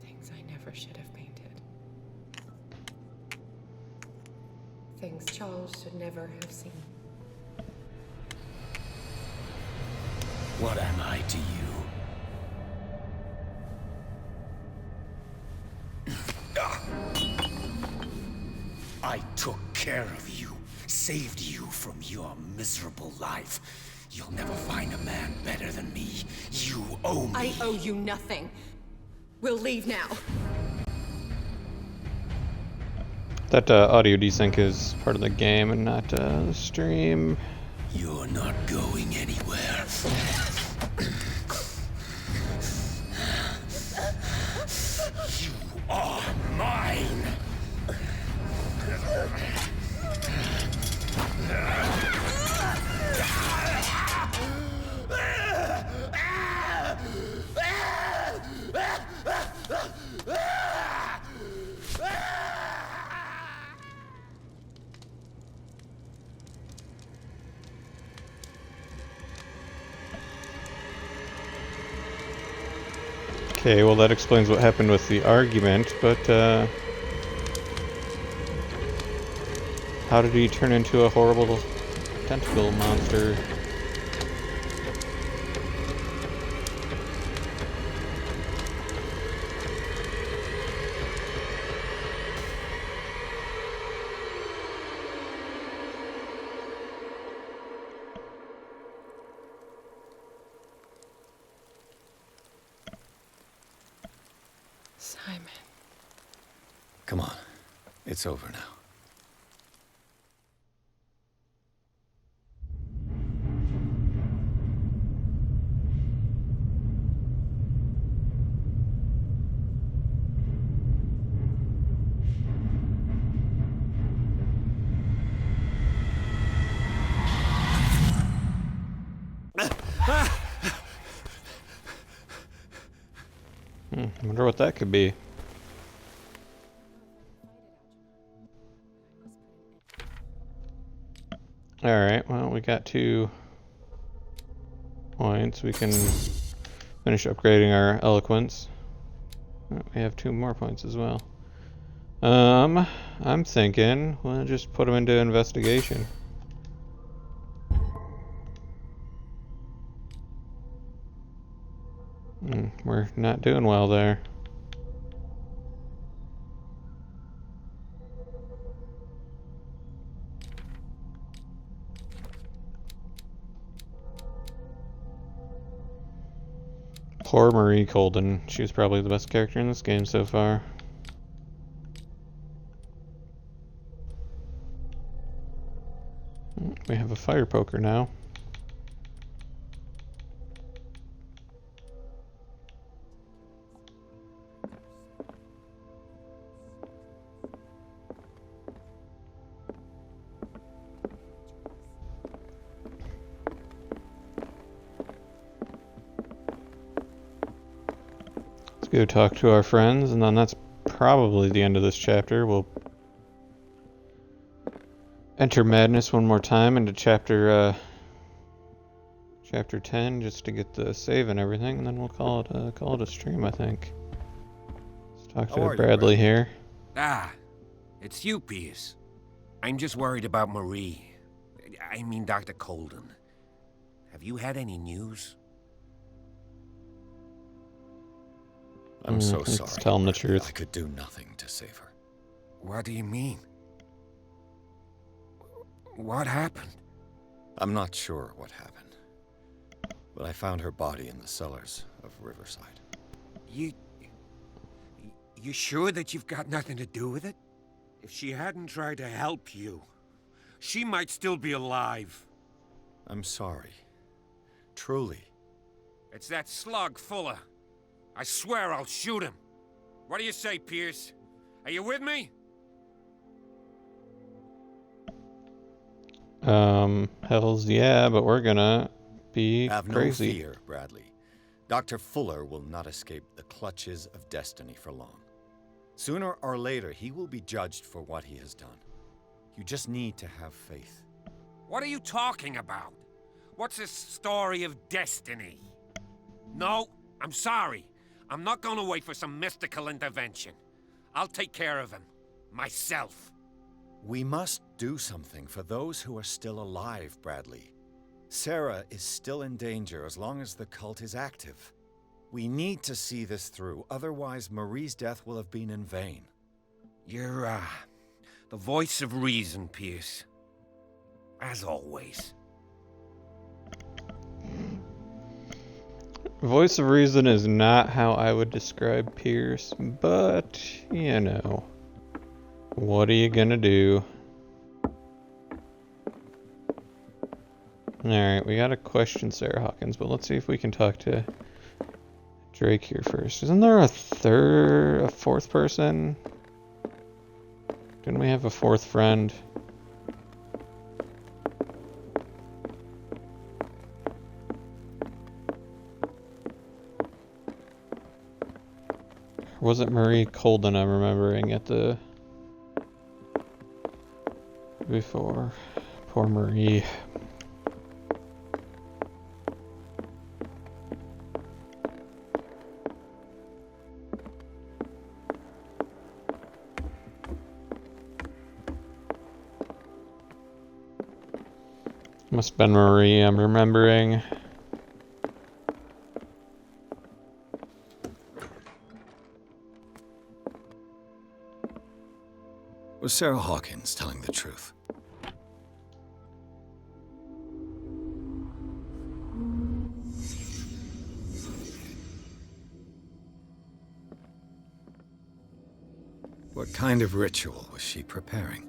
I never should have painted. Things Charles should never have seen. What am I to you? I took care of you, saved you from your miserable life. You'll never find a man better than me. You owe me. I owe you nothing. We'll leave now. That audio desync is part of the game and not the stream. You're not going anywhere. You are mine. Okay, well that explains what happened with the argument, but how did he turn into a horrible tentacle monster? Simon. Come on. It's over now. I wonder what that could be. Alright, well we got 2 points. We can finish upgrading our eloquence. Oh, we have 2 more points as well. I'm thinking we'll just put them into investigation. We're not doing well there. Poor Marie Colden. She was probably the best character in this game so far. We have a fire poker now. Let's go talk to our friends, and then that's probably the end of this chapter. We'll enter madness one more time into chapter 10 just to get the save and everything, and then we'll call it a stream, I think. Let's talk to Bradley here. Ah, it's you, Pierce. I'm just worried about Marie. I mean, Dr. Colden. Have you had any news? I'm so sorry. Let's tell him the truth. I could do nothing to save her. What do you mean? What happened? I'm not sure what happened, but I found her body in the cellars of Riverside. You sure that you've got nothing to do with it? If she hadn't tried to help you, she might still be alive. I'm sorry. Truly. It's that slug, Fuller. I swear I'll shoot him. What do you say, Pierce? Are you with me? Hells yeah, but we're gonna be Have crazy. no fear, Bradley. Dr. Fuller will not escape the clutches of destiny for long. Sooner or later, he will be judged for what he has done. You just need to have faith. What are you talking about? What's this story of destiny? No, I'm sorry. I'm not gonna wait for some mystical intervention. I'll take care of him. Myself. We must do something for those who are still alive, Bradley. Sarah is still in danger as long as the cult is active. We need to see this through, otherwise Marie's death will have been in vain. You're, the voice of reason, Pierce. As always. Voice of reason is not how I would describe Pierce, but, you know, what are you gonna do? Alright, we gotta question Sarah Hawkins, but let's see if we can talk to Drake here first. Isn't there a fourth person? Didn't we have a fourth friend? Or was it Marie Colden I'm remembering at the... before? Poor Marie. Must have been Marie, I'm remembering. Was Sarah Hawkins telling the truth? What kind of ritual was she preparing?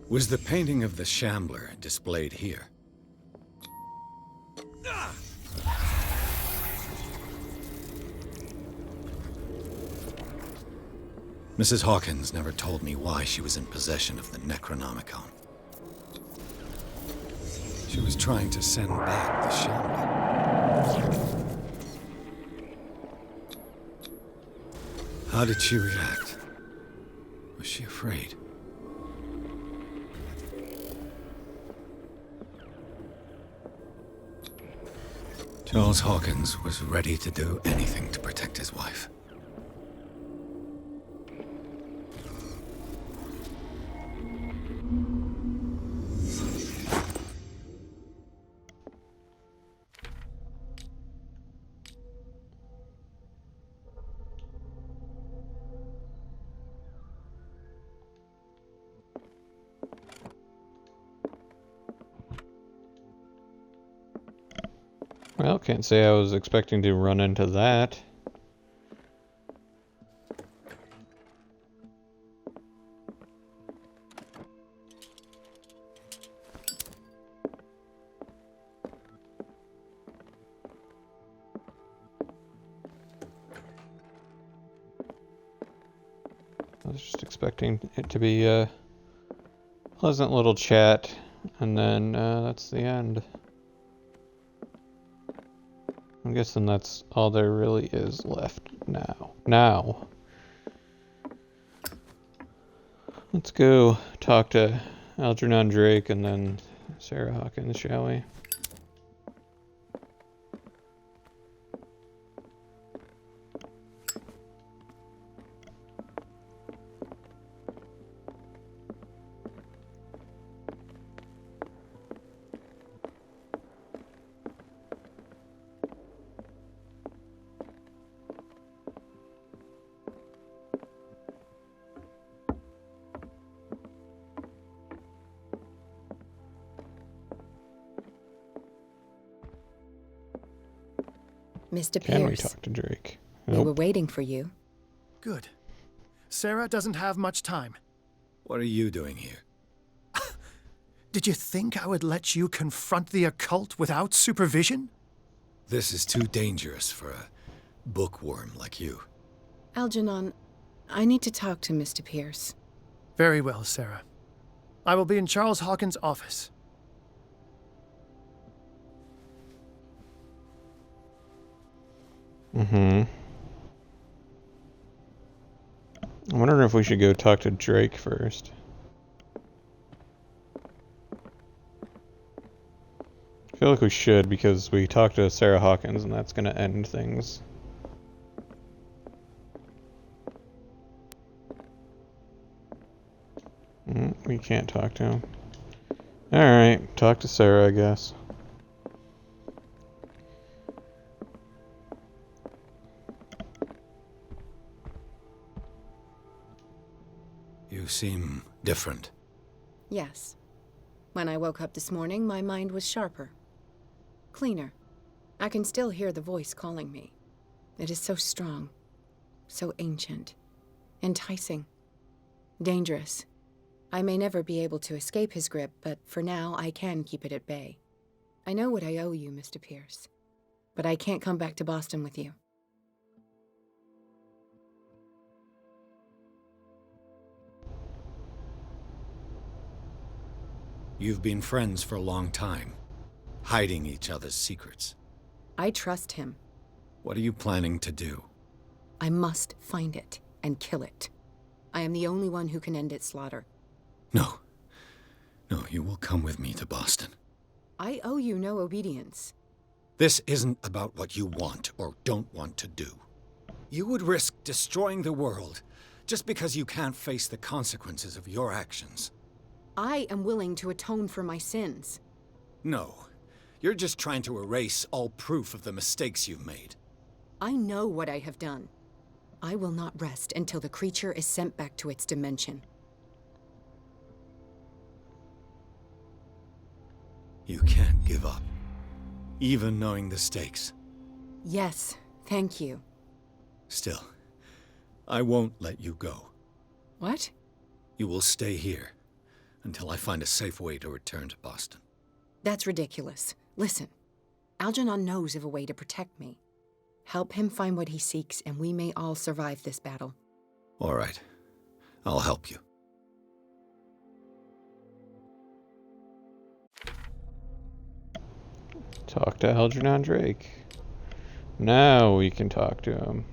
Was the painting of the Shambler displayed here? Mrs. Hawkins never told me why she was in possession of the Necronomicon. She was trying to send back the Shambler. How did she react? Was she afraid? Charles Hawkins was ready to do anything to protect his wife. Well, can't say I was expecting to run into that. I was just expecting it to be a pleasant little chat, and then that's the end. I'm guessing that's all there really is left now. Let's go talk to Algernon Drake and then Sarah Hawkins, shall we? Mr. Can we Pierce, talk to Drake? we were Nope. waiting for you. Good. Sarah doesn't have much time. What are you doing here? Did you think I would let you confront the occult without supervision? This is too dangerous for a bookworm like you. Algernon, I need to talk to Mr. Pierce. Very well, Sarah. I will be in Charles Hawkins' office. I'm wondering if we should go talk to Drake first. I feel like we should, because we talked to Sarah Hawkins and that's gonna end things. We can't talk to him. Alright, talk to Sarah, I guess. You seem different. Yes. When I woke up this morning, my mind was sharper. Cleaner. I can still hear the voice calling me. It is so strong. So ancient. Enticing. Dangerous. I may never be able to escape his grip, but for now, I can keep it at bay. I know what I owe you, Mr. Pierce. But I can't come back to Boston with you. You've been friends for a long time, hiding each other's secrets. I trust him. What are you planning to do? I must find it and kill it. I am the only one who can end its slaughter. No. No, you will come with me to Boston. I owe you no obedience. This isn't about what you want or don't want to do. You would risk destroying the world just because you can't face the consequences of your actions. I am willing to atone for my sins. No. You're just trying to erase all proof of the mistakes you've made. I know what I have done. I will not rest until the creature is sent back to its dimension. You can't give up, even knowing the stakes. Yes, thank you. Still, I won't let you go. What? You will stay here until I find a safe way to return to Boston. That's ridiculous. Listen, Algernon knows of a way to protect me. Help him find what he seeks, and we may all survive this battle. All right. I'll help you. Talk to Algernon Drake. Now we can talk to him.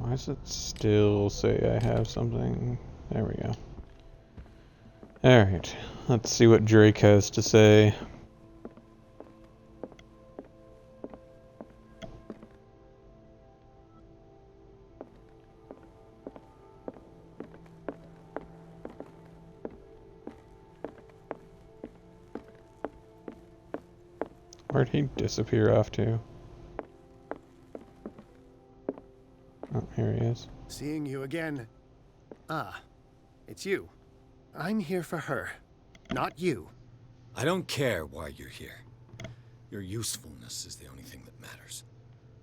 Why does it still say I have something? There we go. Alright, let's see what Drake has to say. Where'd he disappear off to? Oh, here he is. Seeing you again. Ah, it's you. I'm here for her, not you. I don't care why you're here. Your usefulness is the only thing that matters.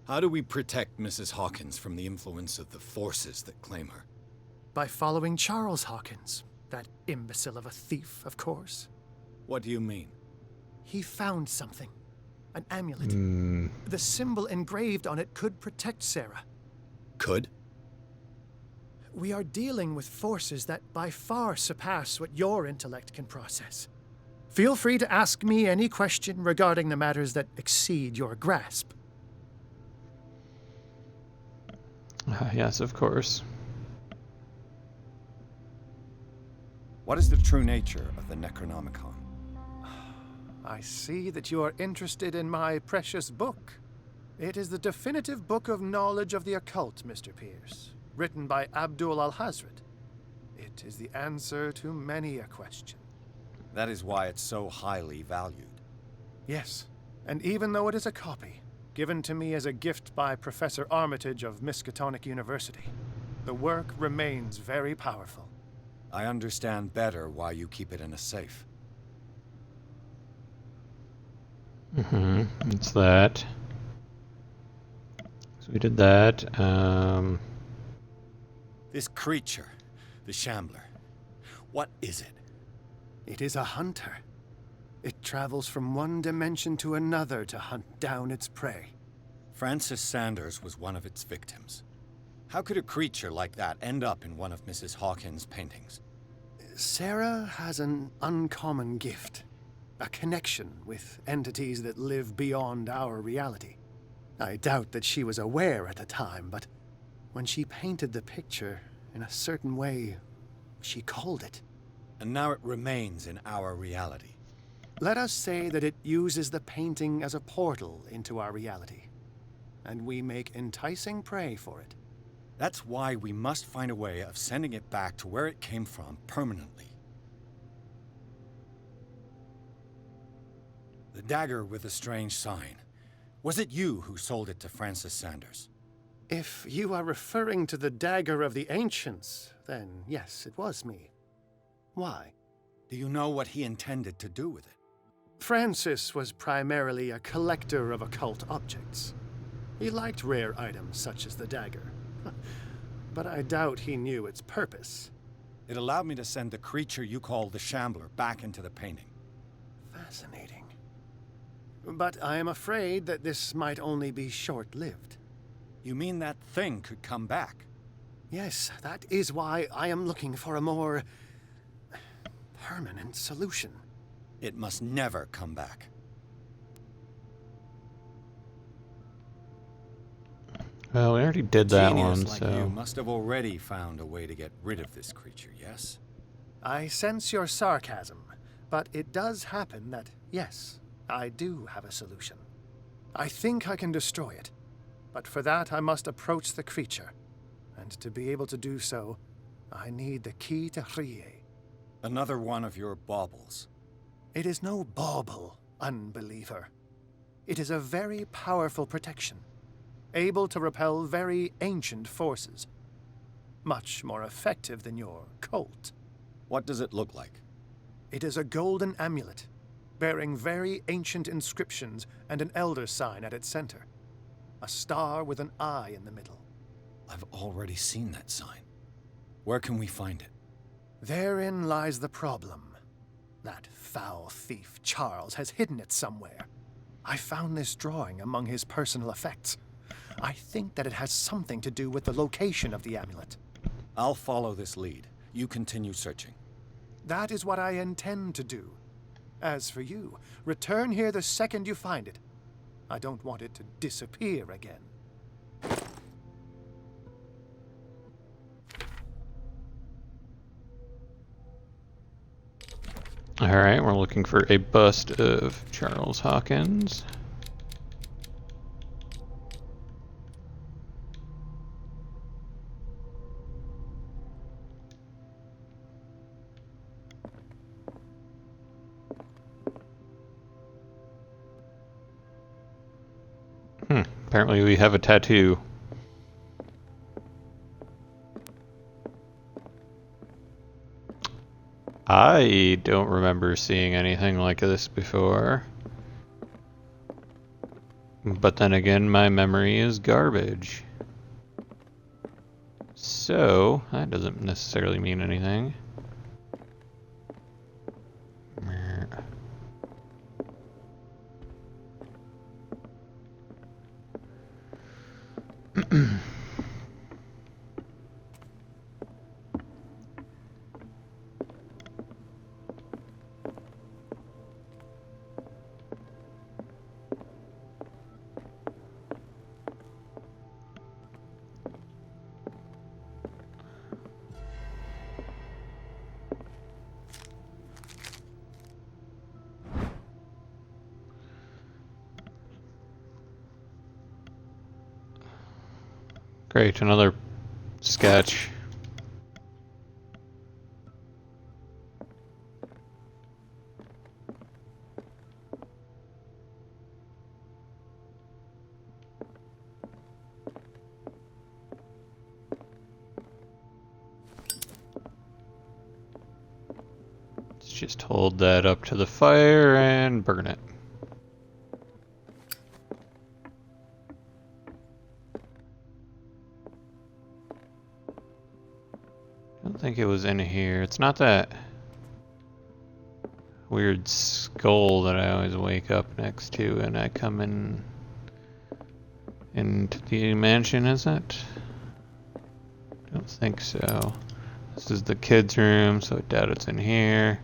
How do we protect Mrs. Hawkins from the influence of the forces that claim her? By following Charles Hawkins, that imbecile of a thief, of course. What do you mean? He found something. An amulet. Hmm. The symbol engraved on it could protect Sarah. Could? We are dealing with forces that by far surpass what your intellect can process. Feel free to ask me any question regarding the matters that exceed your grasp. Yes, of course. What is the true nature of the Necronomicon? I see that you are interested in my precious book. It is the definitive book of knowledge of the occult, Mr. Pierce, written by Abdul al-Hazred. It is the answer to many a question. That is why it's so highly valued. Yes, and even though it is a copy, given to me as a gift by Professor Armitage of Miskatonic University, the work remains very powerful. I understand better why you keep it in a safe. It's that. So we did that. This creature, the Shambler, what is it? It is a hunter. It travels from one dimension to another to hunt down its prey. Francis Sanders was one of its victims. How could a creature like that end up in one of Mrs. Hawkins' paintings? Sarah has an uncommon gift. A connection with entities that live beyond our reality. I doubt that she was aware at the time, but when she painted the picture in a certain way, she called it. And now it remains in our reality. Let us say that it uses the painting as a portal into our reality, and we make enticing prey for it. That's why we must find a way of sending it back to where it came from permanently. The dagger with the strange sign. Was it you who sold it to Francis Sanders? If you are referring to the dagger of the ancients, then yes, it was me. Why? Do you know what he intended to do with it? Francis was primarily a collector of occult objects. He liked rare items such as the dagger. But I doubt he knew its purpose. It allowed me to send the creature you call the Shambler back into the painting. Fascinating. But I am afraid that this might only be short-lived. You mean that thing could come back? Yes, that is why I am looking for a more permanent solution. It must never come back. Well, we already did that Genius one, like so... you must have already found a way to get rid of this creature, yes? I sense your sarcasm, but it does happen that, yes, I do have a solution. I think I can destroy it, but for that I must approach the creature. And to be able to do so, I need the key to Rie. Another one of your baubles. It is no bauble, unbeliever. It is a very powerful protection, able to repel very ancient forces. Much more effective than your cult. What does it look like? It is a golden amulet, bearing very ancient inscriptions and an elder sign at its center. A star with an eye in the middle. I've already seen that sign. Where can we find it? Therein lies the problem. That foul thief, Charles, has hidden it somewhere. I found this drawing among his personal effects. I think that it has something to do with the location of the amulet. I'll follow this lead. You continue searching. That is what I intend to do. As for you, return here the second you find it. I don't want it to disappear again. Alright, we're looking for a bust of Charles Hawkins. Apparently we have a tattoo. I don't remember seeing anything like this before. But then again, my memory is garbage. So, that doesn't necessarily mean anything. Great, another sketch. Let's just hold that up to the fire and burn it. I don't think it was in here. It's not that weird skull that I always wake up next to and I come into the mansion, is it? I don't think so. This is the kids' room, so I doubt it's in here.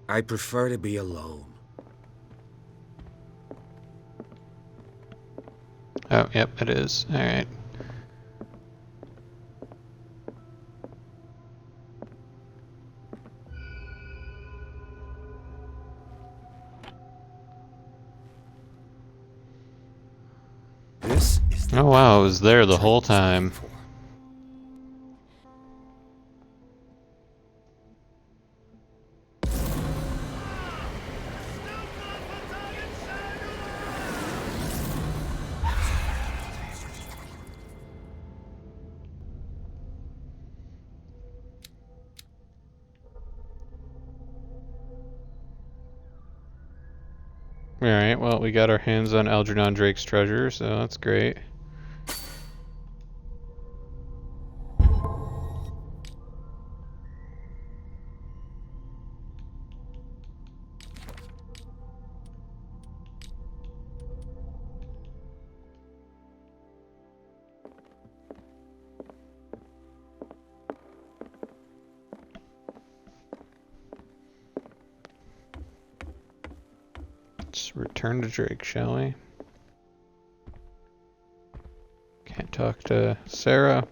I prefer to be alone. Oh, yep, it is. Alright. This is Oh wow, I was there the whole time. Alright, well, we got our hands on Algernon Drake's treasure, so that's great. Let's return to Drake, shall we? Can't talk to Sarah.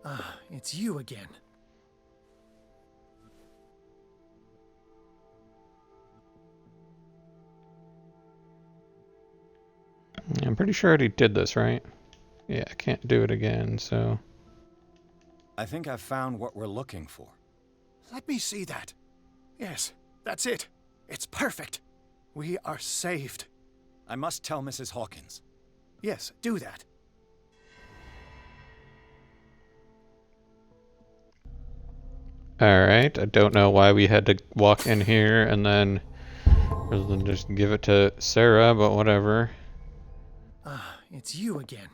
Ah, it's you again. I'm pretty sure I already did this, right? Yeah, I can't do it again, so... I think I've found what we're looking for. Let me see that. Yes, that's it. It's perfect. We are saved. I must tell Mrs. Hawkins. Yes, do that. Alright, I don't know why we had to walk in here and then, rather than just give it to Sarah, but whatever. Ah, it's you again.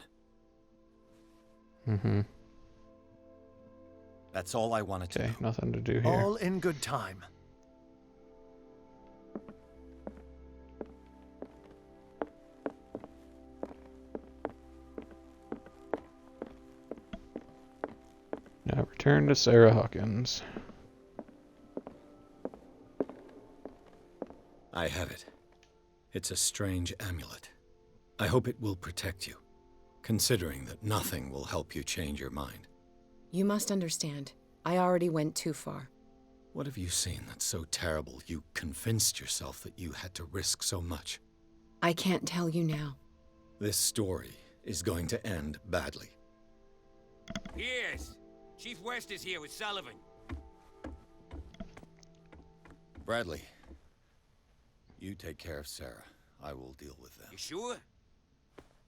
Mm-hmm. That's all I wanted to know. Nothing to do here. All in good time. Now return to Sarah Hawkins. I have it. It's a strange amulet. I hope it will protect you, considering that nothing will help you change your mind. You must understand. I already went too far. What have you seen that's so terrible you convinced yourself that you had to risk so much? I can't tell you now. This story is going to end badly. Yes. Chief West is here with Sullivan. Bradley, you take care of Sarah. I will deal with them. You sure?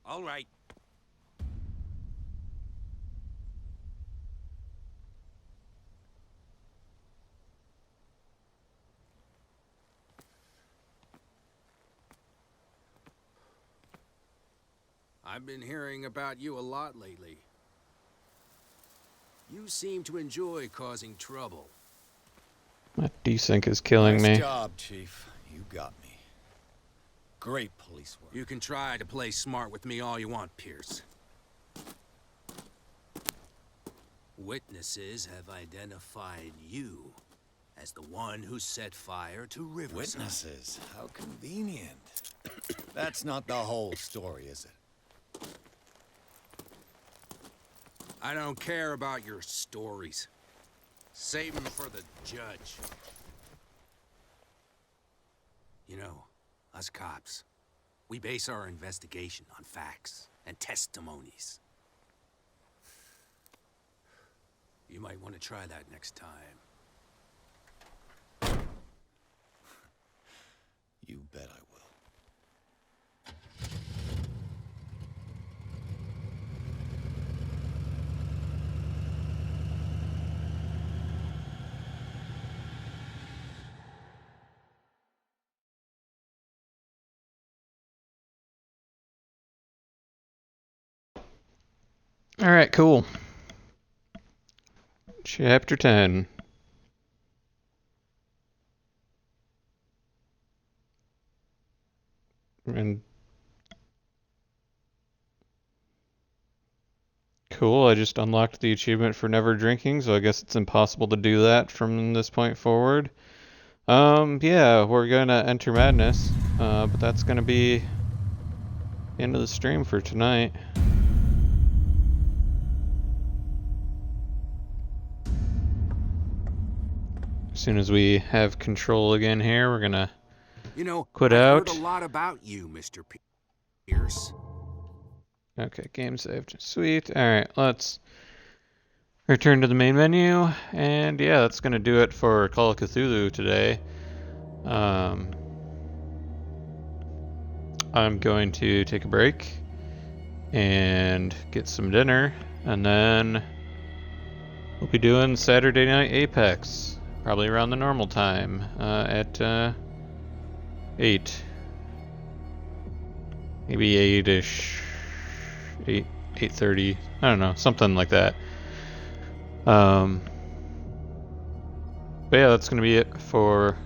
All right. I've been hearing about you a lot lately. You seem to enjoy causing trouble. That desync is killing me. Nice job, Chief. You got me. Great police work. You can try to play smart with me all you want, Pierce. Witnesses have identified you as the one who set fire to Riverside. Witnesses? How convenient. That's not the whole story, is it? I don't care about your stories. Save them for the judge. You know, us cops, we base our investigation on facts and testimonies. You might want to try that next time. You bet I will. Alright, cool. Chapter 10. And cool, I just unlocked the achievement for never drinking, so I guess it's impossible to do that from this point forward. Yeah, we're gonna enter madness, but that's gonna be the end of the stream for tonight. As soon as we have control again here, we're gonna quit out. I've heard a lot about you, Mr. Pierce. Okay, game saved. Sweet. Alright, let's return to the main menu. And yeah, that's gonna do it for Call of Cthulhu today. I'm going to take a break and get some dinner, and then we'll be doing Saturday Night Apex. Probably around the normal time, at 8. Maybe 8-ish. 8:30. I don't know, something like that. But yeah, that's gonna be it for,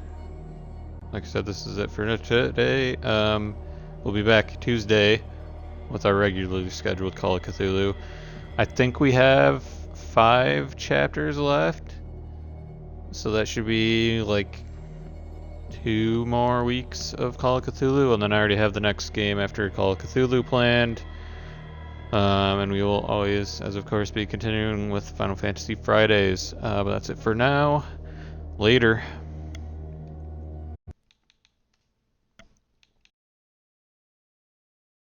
like I said, this is it for today. We'll be back Tuesday with our regularly scheduled Call of Cthulhu. I think we have 5 chapters left. So that should be like 2 more weeks of Call of Cthulhu, and then I already have the next game after Call of Cthulhu planned. And we will always, as of course, be continuing with Final Fantasy Fridays. But that's it for now. Later.